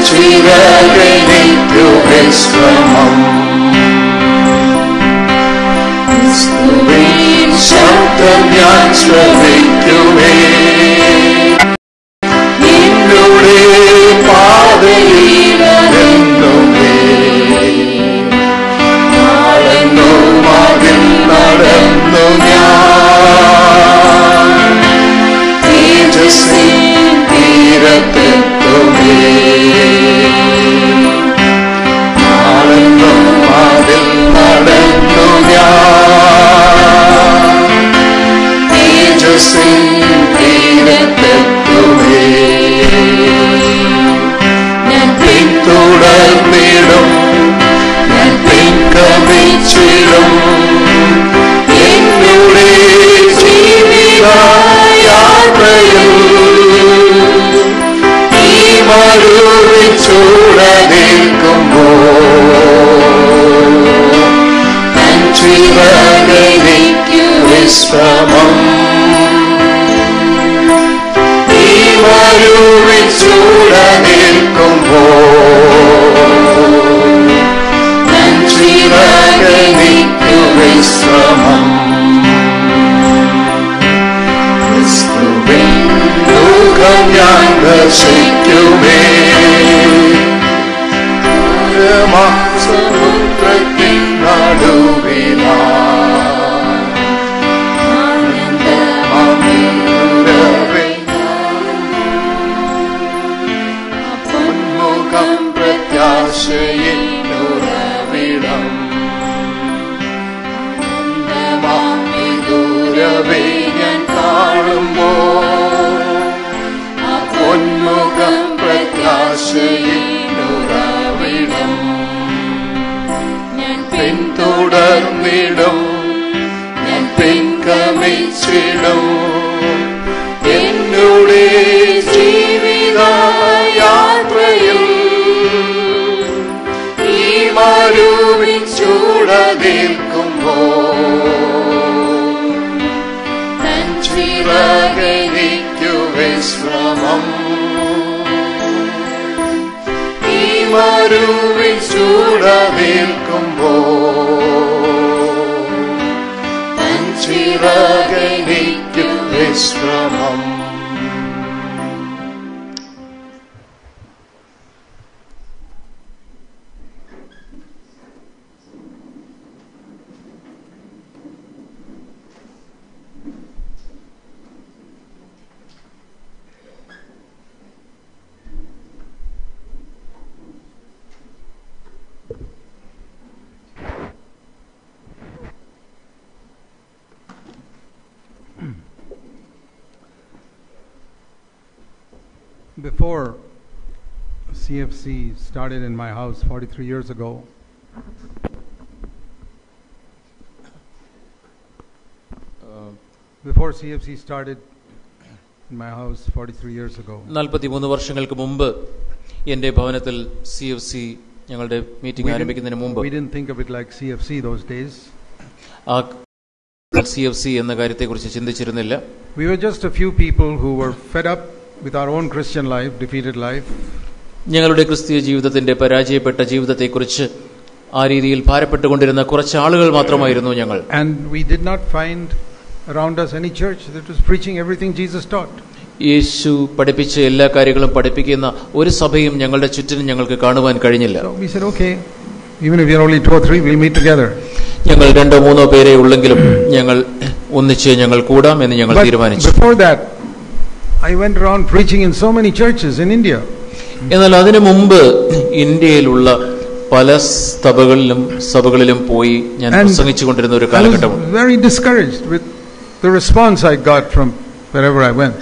ചിറകെനിക്കു വിശ്രമം. ക്രിസ്തുവിൻ ശബ്ദം ഞാൻ ശ്രവിക്കുമേ, നിന്നുടെ പാതയിലെന്നുമേ നാളെന്നും അതിൽ നടന്നു ഞാൻ തേജസ്സിൻ തീരത്തെത്തുമേ. നാളെന്നും അതിൽ നടന്നു ഞാൻ തേജസ്സിൻ തീരത്തെത്തുമേ. ഞാൻ പിന്തുടർന്നിടും, ഞാൻ പിൻഗമിച്ചിടും എന്നുടെ ജീവിത യാത്രയിൽ. ഈ മരുവിൽ ചൂടനിൽക്കുമ്പോൾ തൻ ചിറകെനിക്കു വിശ്രമം. ഈ മരുവിൽ ചൂടനിൽക്കുമ്പോൾ തൻ ചിറകെനിക്കു വിശ്രമം. ക്രിസ്തുവിൻ മുഖം ഞാൻ ദർശിക്കുമേ, സമുദ്രത്തിൻ നടുവിലാ പൊന്മുഖം പ്രത്യാശയിലുറവിടം. ദൂരവേ ഞാൻ കാണുമ്പോൾ ആ പൊന്മുഖം പ്രത്യാശയിലുറവിടം. ഞാൻ പിന്തുടർന്നിടും, ഞാൻ പിൻഗമിച്ചിടും എന്നുടെ ജീവിത യാത്രയിൽ. ഈ മരുവിൻ ചൂടനിൽക്കുമ്പോൾ തൻ ചിറകെനിക്കു വിശ്രമം. ഈ മരുവിൻ ചൂടനിൽക്കുമ്പോൾ തൻ ചിറകെനിക്കു വിശ്രമം. Before CFC started in my house 43 years ago, before CFC started in my house 43 years ago, 43 വർഷങ്ങൾക്ക് മുമ്പ് എൻ്റെ ഭവനത്തിൽ CFC ഞങ്ങളുടെ മീറ്റിംഗ് ആരംഭിക്കുന്നതിന് മുമ്പ് we didn't think of it like CFC those days. ആ CFC എന്ന കാര്യത്തെക്കുറിച്ച് ചിന്തിച്ചിരുന്നില്ല. We were just a few people who were fed up with our own Christian life, defeated life. ഞങ്ങളുടെ ക്രിസ്തീയ ജീവിതത്തിന്റെ പരാജയപ്പെട്ട ജീവിതത്തെക്കുറിച്ച് ആ രീതിയിൽ ഭാരപ്പെട്ടുകൊണ്ടിരുന്ന കുറച്ച് ആളുകൾ മാത്രമായിരുന്നു ഞങ്ങൾ. And we did not find around us any church that was preaching everything Jesus taught. യേശു പഠിപ്പിച്ച എല്ലാ കാര്യങ്ങളും പഠിപ്പിക്കുന്ന ഒരു സഭയും ഞങ്ങളുടെ ചുറ്റിനും ഞങ്ങൾക്ക് കാണുവാൻ കഴിഞ്ഞില്ല. So we said, okay, even if we are only 2 or 3, we'll meet together. ഞങ്ങൾ 2 or 3 പേരെ ഉള്ളെങ്കിലും ഞങ്ങൾ ഒന്നിച്ച് ഞങ്ങൾ കൂടാം എന്ന് ഞങ്ങൾ തീരുമാനിച്ചു. Before that, I went around preaching in so many churches in India. എന്നാൽ അതിനു മുമ്പ് ഇന്ത്യയിലുള്ള പല സഭകളിലും പോയി ഞാൻ പ്രസംഗിച്ചുകൊണ്ടിരുന്ന ഒരു കാലഘട്ടം. I was very discouraged with the response I got from wherever I went.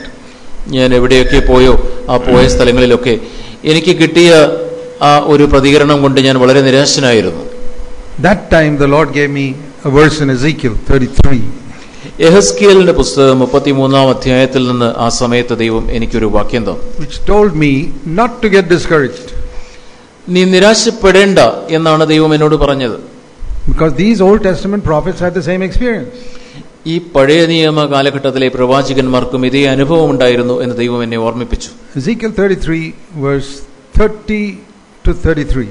ഞാൻ എവിടെയൊക്കെ പോയോ ആ പോയ സ്ഥലങ്ങളിലൊക്കെ എനിക്ക് കിട്ടിയ ആ ഒരു പ്രതികരണം കൊണ്ട് ഞാൻ വളരെ നിരാശനായിരുന്നു. That time the Lord gave me a verse in Ezekiel 33. യെഹെസ്കേലിന്റെ പുസ്തകം 33-ാം അധ്യായത്തിൽ നിന്ന് ആ സമയത്ത് ദൈവം എനിക്കൊരു വാക്യം തന്നു. Which told me not to get discouraged. നീ നിരാശപ്പെടേണ്ട എന്നാണ് ദൈവം എന്നോട് പറഞ്ഞത്. Because these Old Testament prophets had the same experience. ഈ പഴയ നിയമ കാലഘട്ടത്തിലെ പ്രവാചകന്മാർക്കും ഇതേ അനുഭവം ഉണ്ടായിരുന്നു എന്ന് ദൈവം എന്നെ ഓർമ്മിപ്പിച്ചു. Ezekiel 33 verse 30 to 33.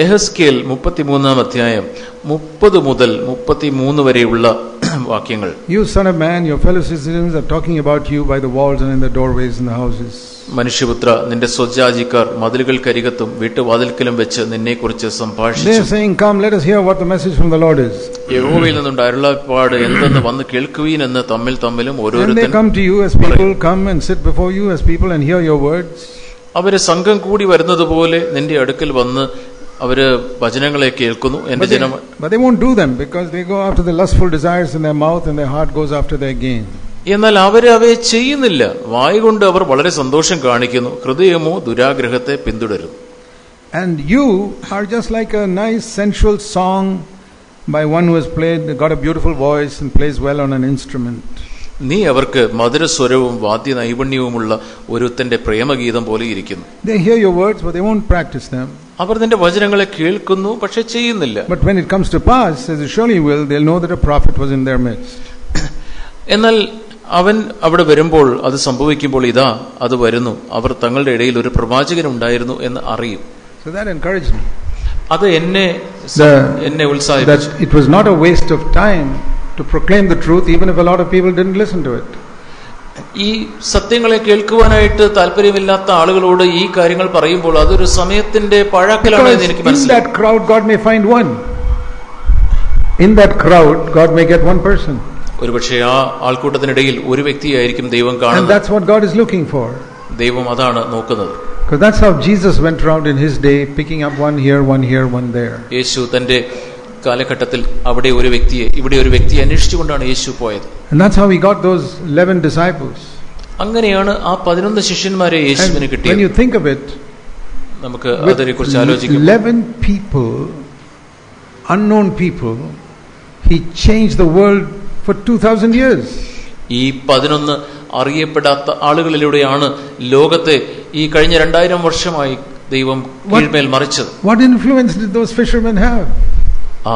യെഹെസ്കേൽ 33-ാം അധ്യായം 30 മുതൽ 33 വരെയുള്ള വാക്യങ്ങൾ. You son of man, your fellow citizens are talking about you by the walls and in the doorways in the houses. മനുഷ്യപുത്ര, നിന്റെ സ്വജാതിക്കാർ മതിലുകൾക്കരികത്തും വീട്ടുവാതിൽക്കലും വെച്ച് നിന്നെക്കുറിച്ച് സംഭാഷിച്ചു. They are saying, come, let us hear what the message from the Lord is. യഹോവയിൽ നിന്നുള്ള അരുളപ്പാട് എന്തെന്ന് വന്ന് കേൾക്കുവീൻ എന്ന് തമ്മിലും ഓരോരുത്തൻ. And they come to you as people come and sit before you as people and hear your words. അവര് സംഘം കൂടി വരുന്നത് പോലെ നിന്റെ അടുക്കൽ വന്ന് അവര് വചനങ്ങളെ കേൾക്കുന്നു. എന്റെ ജനം. But they won't do them because they go after the lustful desires in their mouth and their heart goes after their gain. എന്നാൽ അവര് അവയെ ചെയ്യുന്നില്ല. വായ കൊണ്ട് അവർ വളരെ സന്തോഷം കാണിക്കുന്നു, ഹൃദയമോ ദുരാഗ്രഹത്തെ പിന്തുടരുന്നു. And you are just like a nice sensual song by one who has got a beautiful voice and plays well on an instrument. നീ അവർക്ക് മധുരസ്വരവും വാദ്യ നൈപുണ്യവുമുള്ള ഒരുത്തന്റെ പ്രേമഗീതം പോലെ ഇരിക്കുന്നു. They hear your words but they won't practice them. അവർ നിന്റെ വചനങ്ങളെ കേൾക്കുന്നു, പക്ഷെ ചെയ്യുന്നില്ല. But when it comes to pass, as it surely will, they'll know that a prophet was in their midst. എന്നാൽ അവൻ അവിടെ വരുമ്പോൾ, അത് സംഭവിക്കുമ്പോൾ, ഇതാ അത് വരുന്നു, അവർ തങ്ങളുടെ ഇടയിൽ ഒരു പ്രവാചകൻ ഉണ്ടായിരുന്നു എന്ന് അറിയും. So that encouraged me. അത് എന്നെ ഉത്സാഹിപ്പിച്ചു. That it was not a waste of time to proclaim the truth, even if a lot of people didn't listen to it. ഈ സത്യങ്ങളെ കേൾക്കുവാനായിട്ട് താല്പര്യമില്ലാത്ത ആളുകളോട് ഈ കാര്യങ്ങൾ പറയുമ്പോൾ അതൊരു സമയത്തിന്റെ പഴക്കലാണ് എന്ന് എനിക്ക് മനസ്സിലായി. In that crowd God may find one. In that crowd God may get one person. ഒരുപക്ഷേ ആ ആൾക്കൂട്ടത്തിനിടയിൽ ഒരു വ്യക്തിയായിരിക്കും ദൈവം And കാണുന്നത്. that's what God is looking for. ദൈവം അതാണ് നോക്കുന്നത്. Because that's how Jesus went around in his day, picking up one here, one there. യേശു തന്റെ കാലഘട്ടത്തിൽ അവിടെ ഒരു വ്യക്തിയെ, ഇവിടെ ഒരു വ്യക്തിയെ അന്വേഷിച്ചുകൊണ്ടാണ് യേശു പോയത്. And that's how he got those 11 disciples. അങ്ങനെയാണ് ആ 11 ശിഷ്യന്മാരെ യേശുവിന് കിട്ടിയത്. When you think of it, നമുക്ക് അതിനെക്കുറിച്ച് ആലോചിക്കാം. 11 people, unknown people, he changed the world for 2000 years. ഈ 11 അറിയപ്പെടാത്ത ആളുകളിലൂടെയാണ് ലോകത്തെ ഈ കഴിഞ്ഞ 2000 വർഷമായി ദൈവം കീഴ്മേൽ മറിച്ചത്. What influence did those fishermen have? ആ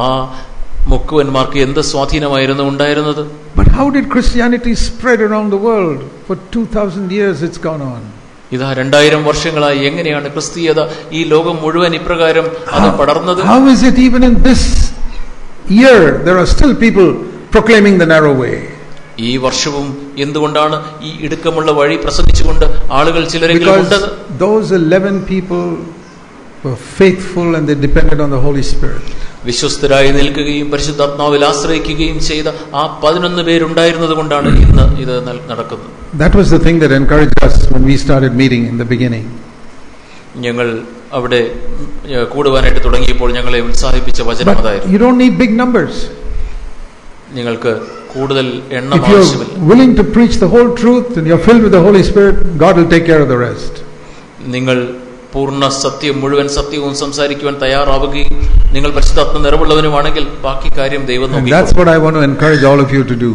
മുക്കുവന്മാർക്ക് എന്ത് സ്വാധീനമായിരുന്നു ഉണ്ടായിരുന്നത്? But how did Christianity spread around the world? For 2000 years it's gone on. ഇതാ 2000 വർഷങ്ങളായി എങ്ങനെയാണ് ക്രിസ്തീയത ഈ ലോകം മുഴുവൻ ഇപ്രകാരം അത് പടർന്നത്? How is it even in this year there are still people proclaiming the narrow way? ഈ വർഷവും എന്തുകൊണ്ടാണ് ഈ ഇടുക്കമുള്ള വഴി പ്രസംഗിച്ചുകൊണ്ട് ആളുകൾ ചിലരെങ്കിലും ഉണ്ടത്? Those 11 people were faithful and they depended on the Holy Spirit. വിശ്വസ്തരായി നിൽക്കുകയും പരിശുദ്ധാത്മാവിൽ ആശ്രയിക്കുകയും ചെയ്ത ആ 11 പേരുണ്ടായിരുന്നത് കൊണ്ടാണ് ഇന്ന് ഇത് നടക്കുന്നത്. That was the thing that encouraged us when we started meeting in the beginning. ഞങ്ങൾ അവിടെ കൂടുവാനായിട്ട് തുടങ്ങിയപ്പോൾ ഞങ്ങളെ ഉത്സാഹിപ്പിച്ച വചനം അതായിരുന്നു. You don't need big numbers. നിങ്ങൾക്ക് കൂടുതൽ എണ്ണം ആവശ്യമില്ല. If you're willing to preach the whole truth and you're filled with the Holy Spirit, God will take care of the rest. നിങ്ങൾ പൂർണ്ണ സത്യം, മുഴുവൻ സത്യവും സംസാരിക്കുവാൻ തയ്യാറാവുകയും നിങ്ങൾ പരിശുദ്ധാത്മ നിറവുള്ളവനുമാണെങ്കിൽ ബാക്കി കാര്യം ദൈവം നോക്കിക്കോളും. That's what I want to encourage all of you to do.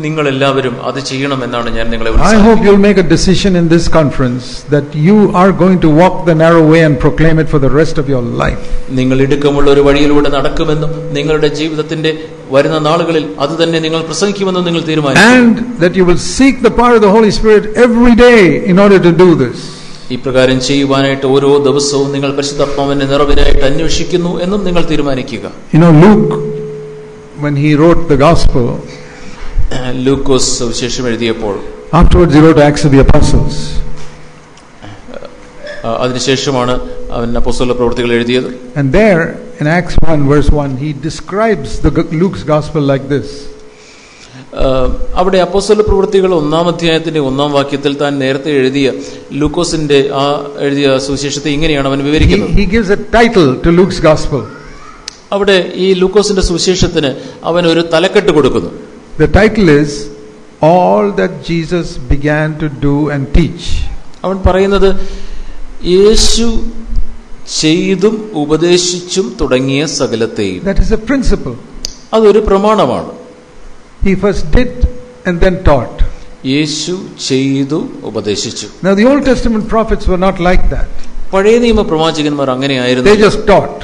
നിങ്ങൾ എല്ലാവരും അത് ചെയ്യണമെന്നാണ് ഞാൻ നിങ്ങളെ I hope you'll make a decision in this conference that you are going to walk the narrow way and proclaim it for the rest of your life. നിങ്ങൾ ഇടുക്കമുള്ള ഒരു വഴിയിലൂടെ നടക്കുമെന്നും നിങ്ങളുടെ ജീവിതത്തിന്റെ വരുന്ന നാളുകളിൽ അത് തന്നെ നിങ്ങൾ പ്രസംഗിക്കുമെന്നും നിങ്ങൾ തീരുമാനിച്ചു. And that you will seek the power of the Holy Spirit every day in order to do this. ഇപ്രകാരം ചെയ്യുവാനായിട്ട് ഓരോ ദിവസവും നിങ്ങൾ പരിശുദ്ധാത്മാവിന്റെ നിറവിനായിട്ട് അന്വേഷിക്കുന്നു എന്നും നിങ്ങൾ തീരുമാനിക്കുക. Luke, when he wrote the gospel, ലൂക്കോസ് സുവിശേഷം എഴുതിയപ്പോൾ, afterwards he wrote Acts of the Apostles. അതിനുശേഷമാണ് അവൻ അപ്പോസ്തല പ്രവൃത്തികൾ എഴുതിയത്. And there in Acts 1 verse 1 he describes Luke's gospel like this. അവിടെ അപ്പോസ്തല പ്രവൃത്തികൾ 1-ാം അധ്യായത്തിന്റെ 1-ാം വാക്യത്തിൽ താൻ നേരത്തെ എഴുതിയ ലൂക്കോസിന്റെ ആ എഴുതിയ സുവിശേഷത്തെ ഇങ്ങനെയാണ് അവൻ വിവരിക്കുന്നത്. He gives a title to Luke's gospel. അവിടെ ഈ ലൂക്കോസിന്റെ സുവിശേഷത്തിന് അവൻ ഒരു തലക്കെട്ട് കൊടുക്കുന്നു. The title is All that Jesus began to do and teach. അവൻ പറയുന്നത് യേശു ചെയ്തും ഉപദേശിച്ചും തുടങ്ങിയ സകലത്തെയും. That is a principle. അതൊരു പ്രമാണമാണ്. He first did and then taught. യേശു ചെയ്തു ഉപദേശിച്ചു. Now the Old Testament prophets were not like that. പഴയ നിയമ പ്രവാചകന്മാർ അങ്ങനെയായിരുന്നു. They just taught.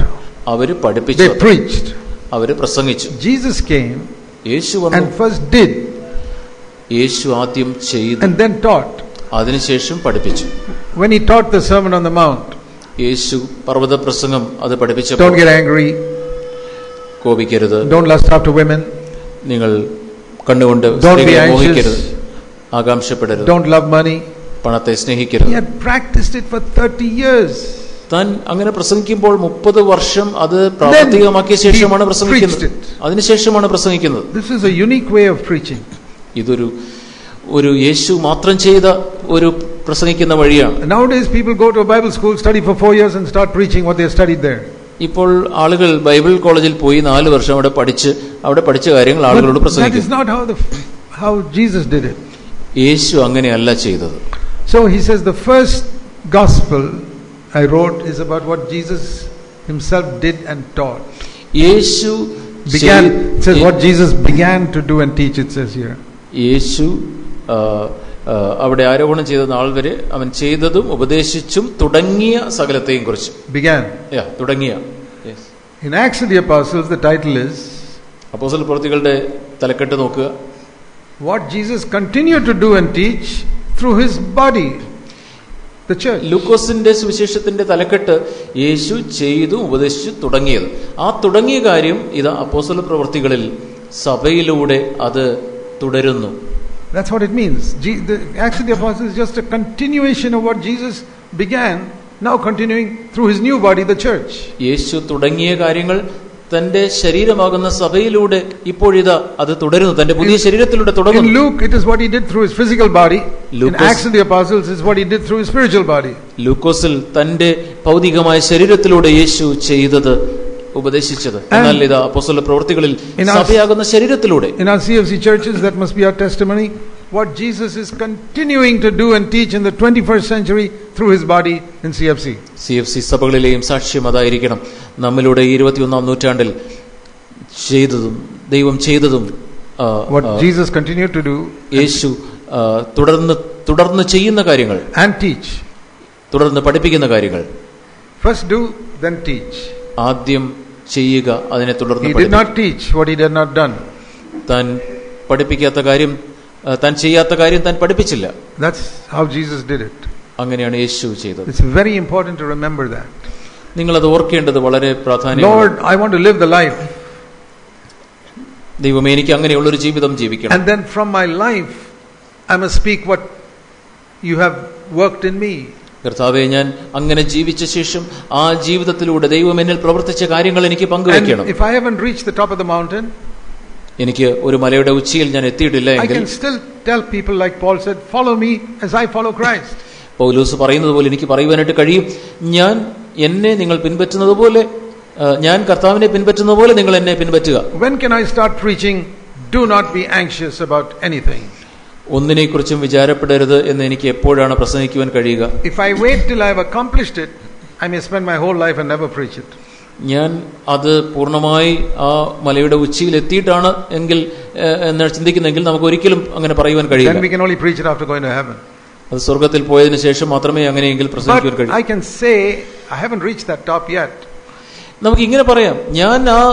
അവര് പഠിപ്പിച്ചു. They preached. അവര് പ്രസംഗിച്ചു. Jesus came യേശു വന്നു, and first did, യേശു ആദ്യം ചെയ്തു, and then taught. അതിനുശേഷം പഠിപ്പിച്ചു. When he taught the Sermon on the Mount, യേശു പർവ്വത പ്രസംഗം അത് പഠിപ്പിച്ചപ്പോൾ, don't get angry, കോപിക്കരുത്, don't lust after women, നിങ്ങൾ കണ്ണുകൊണ്ട് don't be മോഹിക്കരുത്, anxious, ആകാംക്ഷപ്പെടരുത്, don't love money. പണത്തെ സ്നേഹിക്കരുത്. He had practiced it for 30 years. താൻ അങ്ങനെ പ്രസംഗിക്കുമ്പോൾ 30 വർഷം അത് പ്രാവർത്തികമാക്കിയ ശേഷമാണ് പ്രസംഗിക്കുന്നത്. അതിനുശേഷമാണ് പ്രസംഗിക്കുന്നത്. This is a unique way of preaching. ഒരു യേശു മാത്രം ചെയ്ത ഒരു പ്രസംഗിക്കുന്ന വഴിയാണ്. Nowadays people go to a Bible school, study for 4 years and start preaching what they studied there. ഇപ്പോൾ ആളുകൾ ബൈബിൾ കോളേജിൽ പോയി 4 വർഷം അവിടെ പഠിച്ച കാര്യങ്ങൾ ആളുകളോട് പ്രസംഗിക്കും. That is not how Jesus did it. യേശു അങ്ങനെയല്ല ചെയ്തത്. So he says the first gospel I wrote is about what Jesus himself did and taught. Yeshu began, it says what Jesus began to do and teach, it says here. യേശു അവിടെ ആരോപണം ചെയ്ത നാൾ വരെ അവൻ ചെയ്തതും ഉപദേശിച്ചും തുടങ്ങിയ സകലത്തെയും കുറിച്ച്. Began. തുടങ്ങിയ. Yes. In Acts of the Apostles the title is അപ്പോസ്തല പ്രവൃത്തികളുടെ തലക്കെട്ട് നോക്കുക. What Jesus continued to do and teach through his body, the church. ലൂക്കോസിന്റെ സുവിശേഷത്തിന്റെ തലക്കെട്ട് യേശു ചെയ്തു ഉപദേശിച്ചു തുടങ്ങിയത്. ആ തുടങ്ങിയ കാര്യം ഇത് അപ്പോസ്തല പ്രവൃത്തികളിൽ സഭയിലൂടെ അത് തുടരുന്നു. That's what it means. The Acts of the Apostles is just a continuation of what Jesus began, now continuing through his new body, the church. യേശു തുടങ്ങിയ കാര്യങ്ങൾ തന്റെ ശരീരമാകുന്ന സഭയിലൂടെ ഇപ്പോഴിതാ അത് തുടരുന്നു, തന്റെ പുതിയ ശരീരത്തിലൂടെ തുടങ്ങുന്നു. In Luke it is what he did through his physical body. In Acts of the Apostles is what he did through his spiritual body. ലൂക്കോസിൽ തന്റെ ഭൗതികമായ ശരീരത്തിലൂടെ യേശു ചെയ്തത് ഉപദേശിച്ചത്, എന്നാൽ ഇതാ അപ്പോസ്തല പ്രവൃത്തികളിൽ സഭയാകുന്ന ശരീരത്തിലൂടെ. In our CFC churches that must be our testimony, what Jesus is continuing to do and teach in the 21st century through his body in CFC. CFC സഭകളിലെയും സാക്ഷ്യം അതായിരിക്കണം. നമ്മിലൂടെ 21ാം നൂറ്റാണ്ടിൽ ചെയ്തതും ദൈവം ചെയ്തതും what Jesus continued to do, യേശു തുടർന്ന് ചെയ്യുന്ന കാര്യങ്ങൾ, and teach, തുടർന്ന് പഠിപ്പിക്കുന്ന കാര്യങ്ങൾ. First do, then teach. ആദ്യം ചെയ്യുക, അതിനെ തുടർന്ന് He did not teach what he had not done. താൻ പഠിപ്പിക്കാത്ത കാര്യം, താൻ ചെയ്യാത്ത കാര്യം താൻ പഠിപ്പിച്ചില്ല. That's how Jesus did it. അങ്ങനെയാണ് യേശു ചെയ്തത്. It's very important to remember that. നിങ്ങൾ അത് ഓർക്കേണ്ടത് വളരെ പ്രാധാന്യമാണ്. Lord, I want to live the life. ദൈവമേ, എനിക്ക് അങ്ങനെയുള്ള ഒരു ജീവിതം ജീവിക്കണം. And then from my life I must speak what you have worked in me. കർത്താവേ, ഞാൻ അങ്ങനെ ജീവിച്ച ശേഷം ആ ജീവിതത്തിലൂടെ ദൈവം എന്നിൽ പ്രവർത്തിച്ച കാര്യങ്ങൾ എനിക്ക് പങ്കുവെക്കണം. If I haven't reached the top of the mountain, എനിക്ക് ഒരു മലയുടെ ഉച്ചിയിൽ ഞാൻ എത്തിയിട്ടില്ല എങ്കിൽ I can still tell people like Paul said, follow me as I follow Christ. പൗലോസ് പറയുന്നത് പോലെ എനിക്ക് പറയുവാനായിട്ട് കഴിയും, എന്നെ നിങ്ങൾ പിൻപറ്റുന്നത് പോലെ, ഞാൻ കർത്താവിനെ പിൻപറ്റുന്നത് പോലെ നിങ്ങൾ എന്നെ പിൻപറ്റുക. When can I start preaching, do not be anxious about anything? ഒന്നിനെക്കുറിച്ചും വിചാരപ്പെടരുത് എന്ന് എനിക്ക് എപ്പോഴാണ് പ്രസംഗിക്കുവാൻ കഴിയുക? If I wait till I have accomplished it, I may spend my whole life and never preach it. ഞാൻ അത് പൂർണ്ണമായി ആ മലയുടെ ഉച്ചിയിൽ എത്തിയിട്ടാണ് എങ്കിൽ എന്നാണ് ചിന്തിക്കുന്നെങ്കിൽ നമുക്ക് ഒരിക്കലും അങ്ങനെ പറയുവാൻ കഴിയില്ല. Then we can only preach it after going to heaven. അത് സ്വർഗ്ഗത്തിൽ പോയതിനു ശേഷം മാത്രമേ അങ്ങനെയെങ്കിൽ പ്രസംഗിക്കുവാൻ കഴിയൂ. I can say I haven't reached that top yet. നമുക്ക് ഇങ്ങനെ പറയാം, ഞാൻ ആ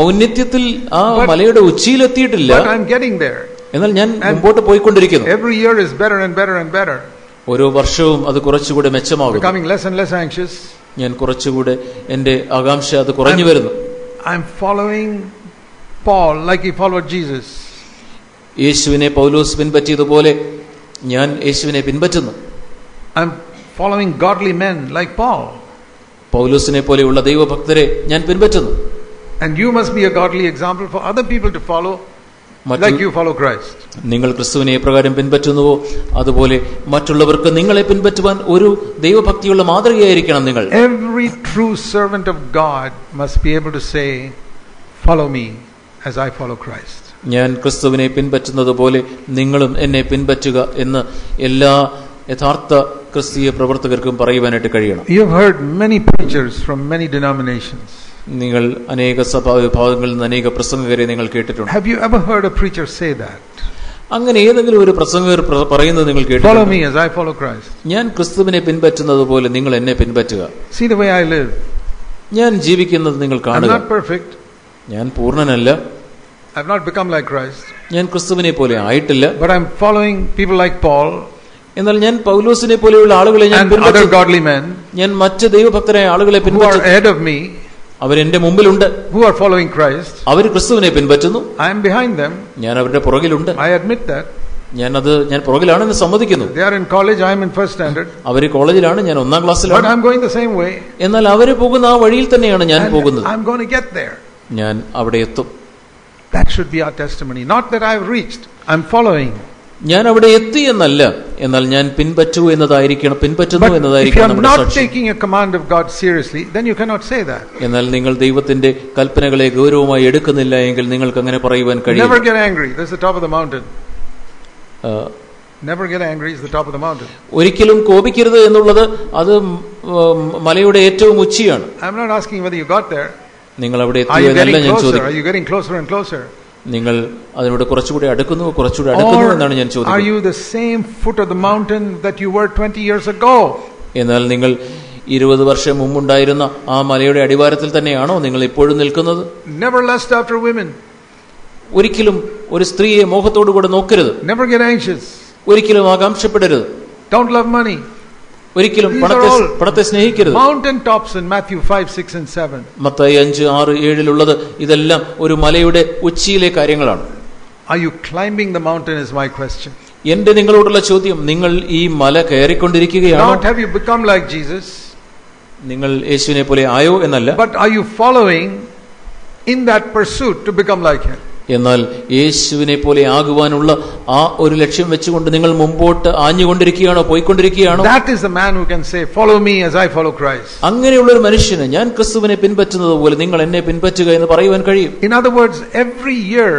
ഔന്നത്യത്തിൽ ആ മലയുടെ ഉച്ചിയിൽ എത്തിയിട്ടില്ല, but I'm getting there. എന്നാൽ ഞാൻ മുമ്പോട്ട് പോയിക്കൊണ്ടിരിക്കുന്നു. Every year is better and better and better. ഓരോ വർഷവും അത് കുറച്ചുകൂടെ മെച്ചമാകും. Becoming less and less anxious. ഞാൻ കുറച്ചുകൂടെ എന്റെ ആകാംക്ഷ അത് കുറഞ്ഞു വരുന്നു. I'm following Paul like he followed Jesus. യേശുവിനെ പൗലോസ് പിൻപറ്റിയതുപോലെ ഞാൻ യേശുവിനെ പിൻപറ്റുന്നു. I'm following godly men like Paul. പൗലോസിനെ പോലെയുള്ള ദൈവഭക്തരെ ഞാൻ പിൻപറ്റുന്നു. And you must be a godly example for other people to follow, like you follow Christ. നിങ്ങൾ ക്രിസ്തുവിനെ എപ്രകാരം പിൻപറ്റുന്നുവോ അതുപോലെ മറ്റുള്ളവർക്ക് നിങ്ങളെ പിൻപറ്റുവാൻ ഒരു ദൈവഭക്തിയുള്ള മാതൃകയായിരിക്കണം നിങ്ങൾ. Every true servant of God must be able to say, follow me as I follow Christ. ഞാൻ ക്രിസ്തുവിനെ പിൻപറ്റുന്നത് പോലെ നിങ്ങളും എന്നെ പിൻപറ്റുക എന്ന് എല്ലാ യഥാർത്ഥ ക്രിസ്തീയ പ്രവർത്തകർക്കും പറയുവാനായിട്ട് കഴിയണം. You have heard many preachers from many denominations. നിങ്ങൾ അനേക സഭാ വിഭാഗങ്ങളിൽ നിന്ന് അനേക പ്രസംഗകരെ നിങ്ങൾ കേട്ടിട്ടുണ്ട്. Have you ever heard a preacher say that? അങ്ങനെ ഏതെങ്കിലും ഒരു പ്രസംഗകർ പറയുന്നത് നിങ്ങൾ കേട്ടിട്ടുണ്ടോ? Follow me as I follow Christ. ഞാൻ ക്രിസ്തുവിനെ പിൻപറ്റുന്നത് പോലെ നിങ്ങൾ എന്നെ പിൻപറ്റുക. See the way I live. ഞാൻ ജീവിക്കുന്നത് നിങ്ങൾ കാണുക. I'm not perfect. ഞാൻ പൂർണ്ണനല്ല. I've not become like Christ. ഞാൻ ക്രിസ്തുവിനെ പോലെ ആയിട്ടില്ല. But I'm following people like Paul. എന്നാൽ ഞാൻ പൗലോസിനെ പോലെയുള്ള ആളുകളെ ഞാൻ and other godly men. ഞാൻ മറ്റ് ദൈവഭക്തരായ ആളുകളെ പിൻപറ്റുന്നു. Who are ahead of me. അവരെന്റെ മുമ്പിലുണ്ട്. Who are following Christ. അവർ ക്രിസ്തുവിനെ പിൻപറ്റുന്നു. I am behind them. ഞാൻ അവരുടെ പുറകിലുണ്ട്. I admit that. ഞാൻ പുറകിലാണെന്ന് സമ്മതിക്കുന്നു. They are in college, I am in first standard. അവർ കോളേജിലാണ്, ഞാൻ ഒന്നാം ക്ലാസ്സിലാണ്. But I am going the same way. എന്നാൽ അവർ പോകുന്ന ആ വഴിയിൽ തന്നെയാണ് ഞാൻ പോകുന്നത്. I am going to get there. ഞാൻ അവിടെ എത്തും. That should be our testimony. Not that I have reached. I am following. ഞാൻ അവിടെ എത്തി എന്നല്ല, എന്നാൽ ഞാൻ പിൻപറ്റുന്നു എന്നതായിരിക്കണം നമ്മുടെ സാക്ഷ്യം. If you are not taking a command of God seriously, then you cannot say that. എന്നാൽ നിങ്ങൾ ദൈവത്തിന്റെ കൽപ്പനകളെ ഗൗരവമായി എടുക്കുന്നില്ല എങ്കിൽ നിങ്ങൾക്ക് അങ്ങനെ പറയുവാൻ കഴിയില്ല. Never get angry. That's the top of the mountain. Never get angry is the top of the mountain. ഒരിക്കലും കോപിക്കരുത് എന്നുള്ളത് അത് മലയുടെ ഏറ്റവും ഉച്ചിയാണ്. I am not asking whether you got there. നിങ്ങൾ അവിടെ എത്തിയോ എന്നല്ല ഞാൻ ചോദിക്കുന്നത്. Are you getting closer and closer? നിങ്ങൾ അതിനോട് കുറച്ചുകൂടി അടുക്കുന്നു എന്നാണ് ഞാൻ ചോദിക്കുന്നത്. Are you the same foot of the mountain that you were 20 years ago? എന്നാൽ നിങ്ങൾ 20 വർഷം മുമ്പുണ്ടായിരുന്ന ആ മലയുടെ അടിവാരത്തിൽ തന്നെയാണോ നിങ്ങൾ ഇപ്പോഴും നിൽക്കുന്നത്? Never lust after women. ഒരിക്കലും ഒരു സ്ത്രീയെ മോഹത്തോടു കൂടെ നോക്കരുത്. Never get anxious. ഒരിക്കലും ആകാംക്ഷപ്പെടരുത്. Don't love money. ഒരിക്കലും പണത്തെ സ്നേഹിക്കരുത്. Mountain tops in Matthew 5, 6 and 7. Mathai 5, 6, 7 ഇതെല്ലാം ഒരു മലയുടെ ഉച്ചിയിലെ കാര്യങ്ങളാണ്. Are you climbing the mountain is my question. എന്റെ നിങ്ങളോടുള്ള ചോദ്യം, നിങ്ങൾ ഈ മല കയറിക്കൊണ്ടിരിക്കുകയാണോ? Not have you become like Jesus. നിങ്ങൾ യേശുവിനെ പോലെ ആയോ എന്നല്ല. But are you following in that pursuit to become like him? എന്നാൽ യേശുവിനെ പോലെ ആകുവാനുള്ള ആ ഒരു ലക്ഷ്യം വെച്ചുകൊണ്ട് നിങ്ങൾ മുമ്പോട്ട് ആഞ്ഞുകൊണ്ടിരിക്കുകയാണോ, പോയിക്കൊണ്ടിരിക്കുകയാണോ? That is the man who can say, follow me as I follow Christ. അങ്ങനെയുള്ള ഒരു മനുഷ്യന് ഞാൻ ക്രിസ്തുവിനെ പിൻപറ്റുന്നത് പോലെ നിങ്ങൾ എന്നെ പിൻപറ്റുക എന്ന് പറയുവാൻ കഴിയും. In other words, every year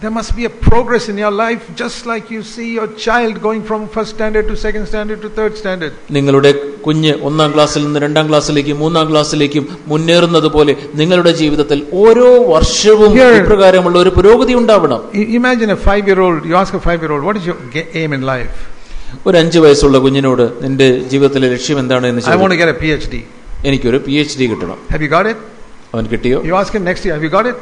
there must be a progress in your life, just like you see your child going from first standard to second standard to third standard. നിങ്ങളുടെ കുഞ്ഞ് 1ാം ക്ലാസ്സിൽ നിന്ന് 2ാം ക്ലാസ്സിലേക്കും 3ാം ക്ലാസ്സിലേക്കും മുന്നേറുന്നത് പോലെ നിങ്ങളുടെ ജീവിതത്തിൽ ഓരോ വർഷവും ഇപ്രകാരമുള്ള ഒരു പുരോഗതി ഉണ്ടാവണം. Imagine a 5-year-old, you ask a 5-year-old, what is your aim in life? ഒരു 5 വയസ്സുള്ള കുഞ്ഞിനോട് നിന്റെ ജീവിതത്തിലെ ലക്ഷ്യം എന്താണ് എന്ന് ചോദിച്ചാൽ, I want to get a PhD. എനിക്കൊരു PhD കിട്ടണം. Have you got it? അവൻ കിട്ടിയോ? You ask him next year, have you got it?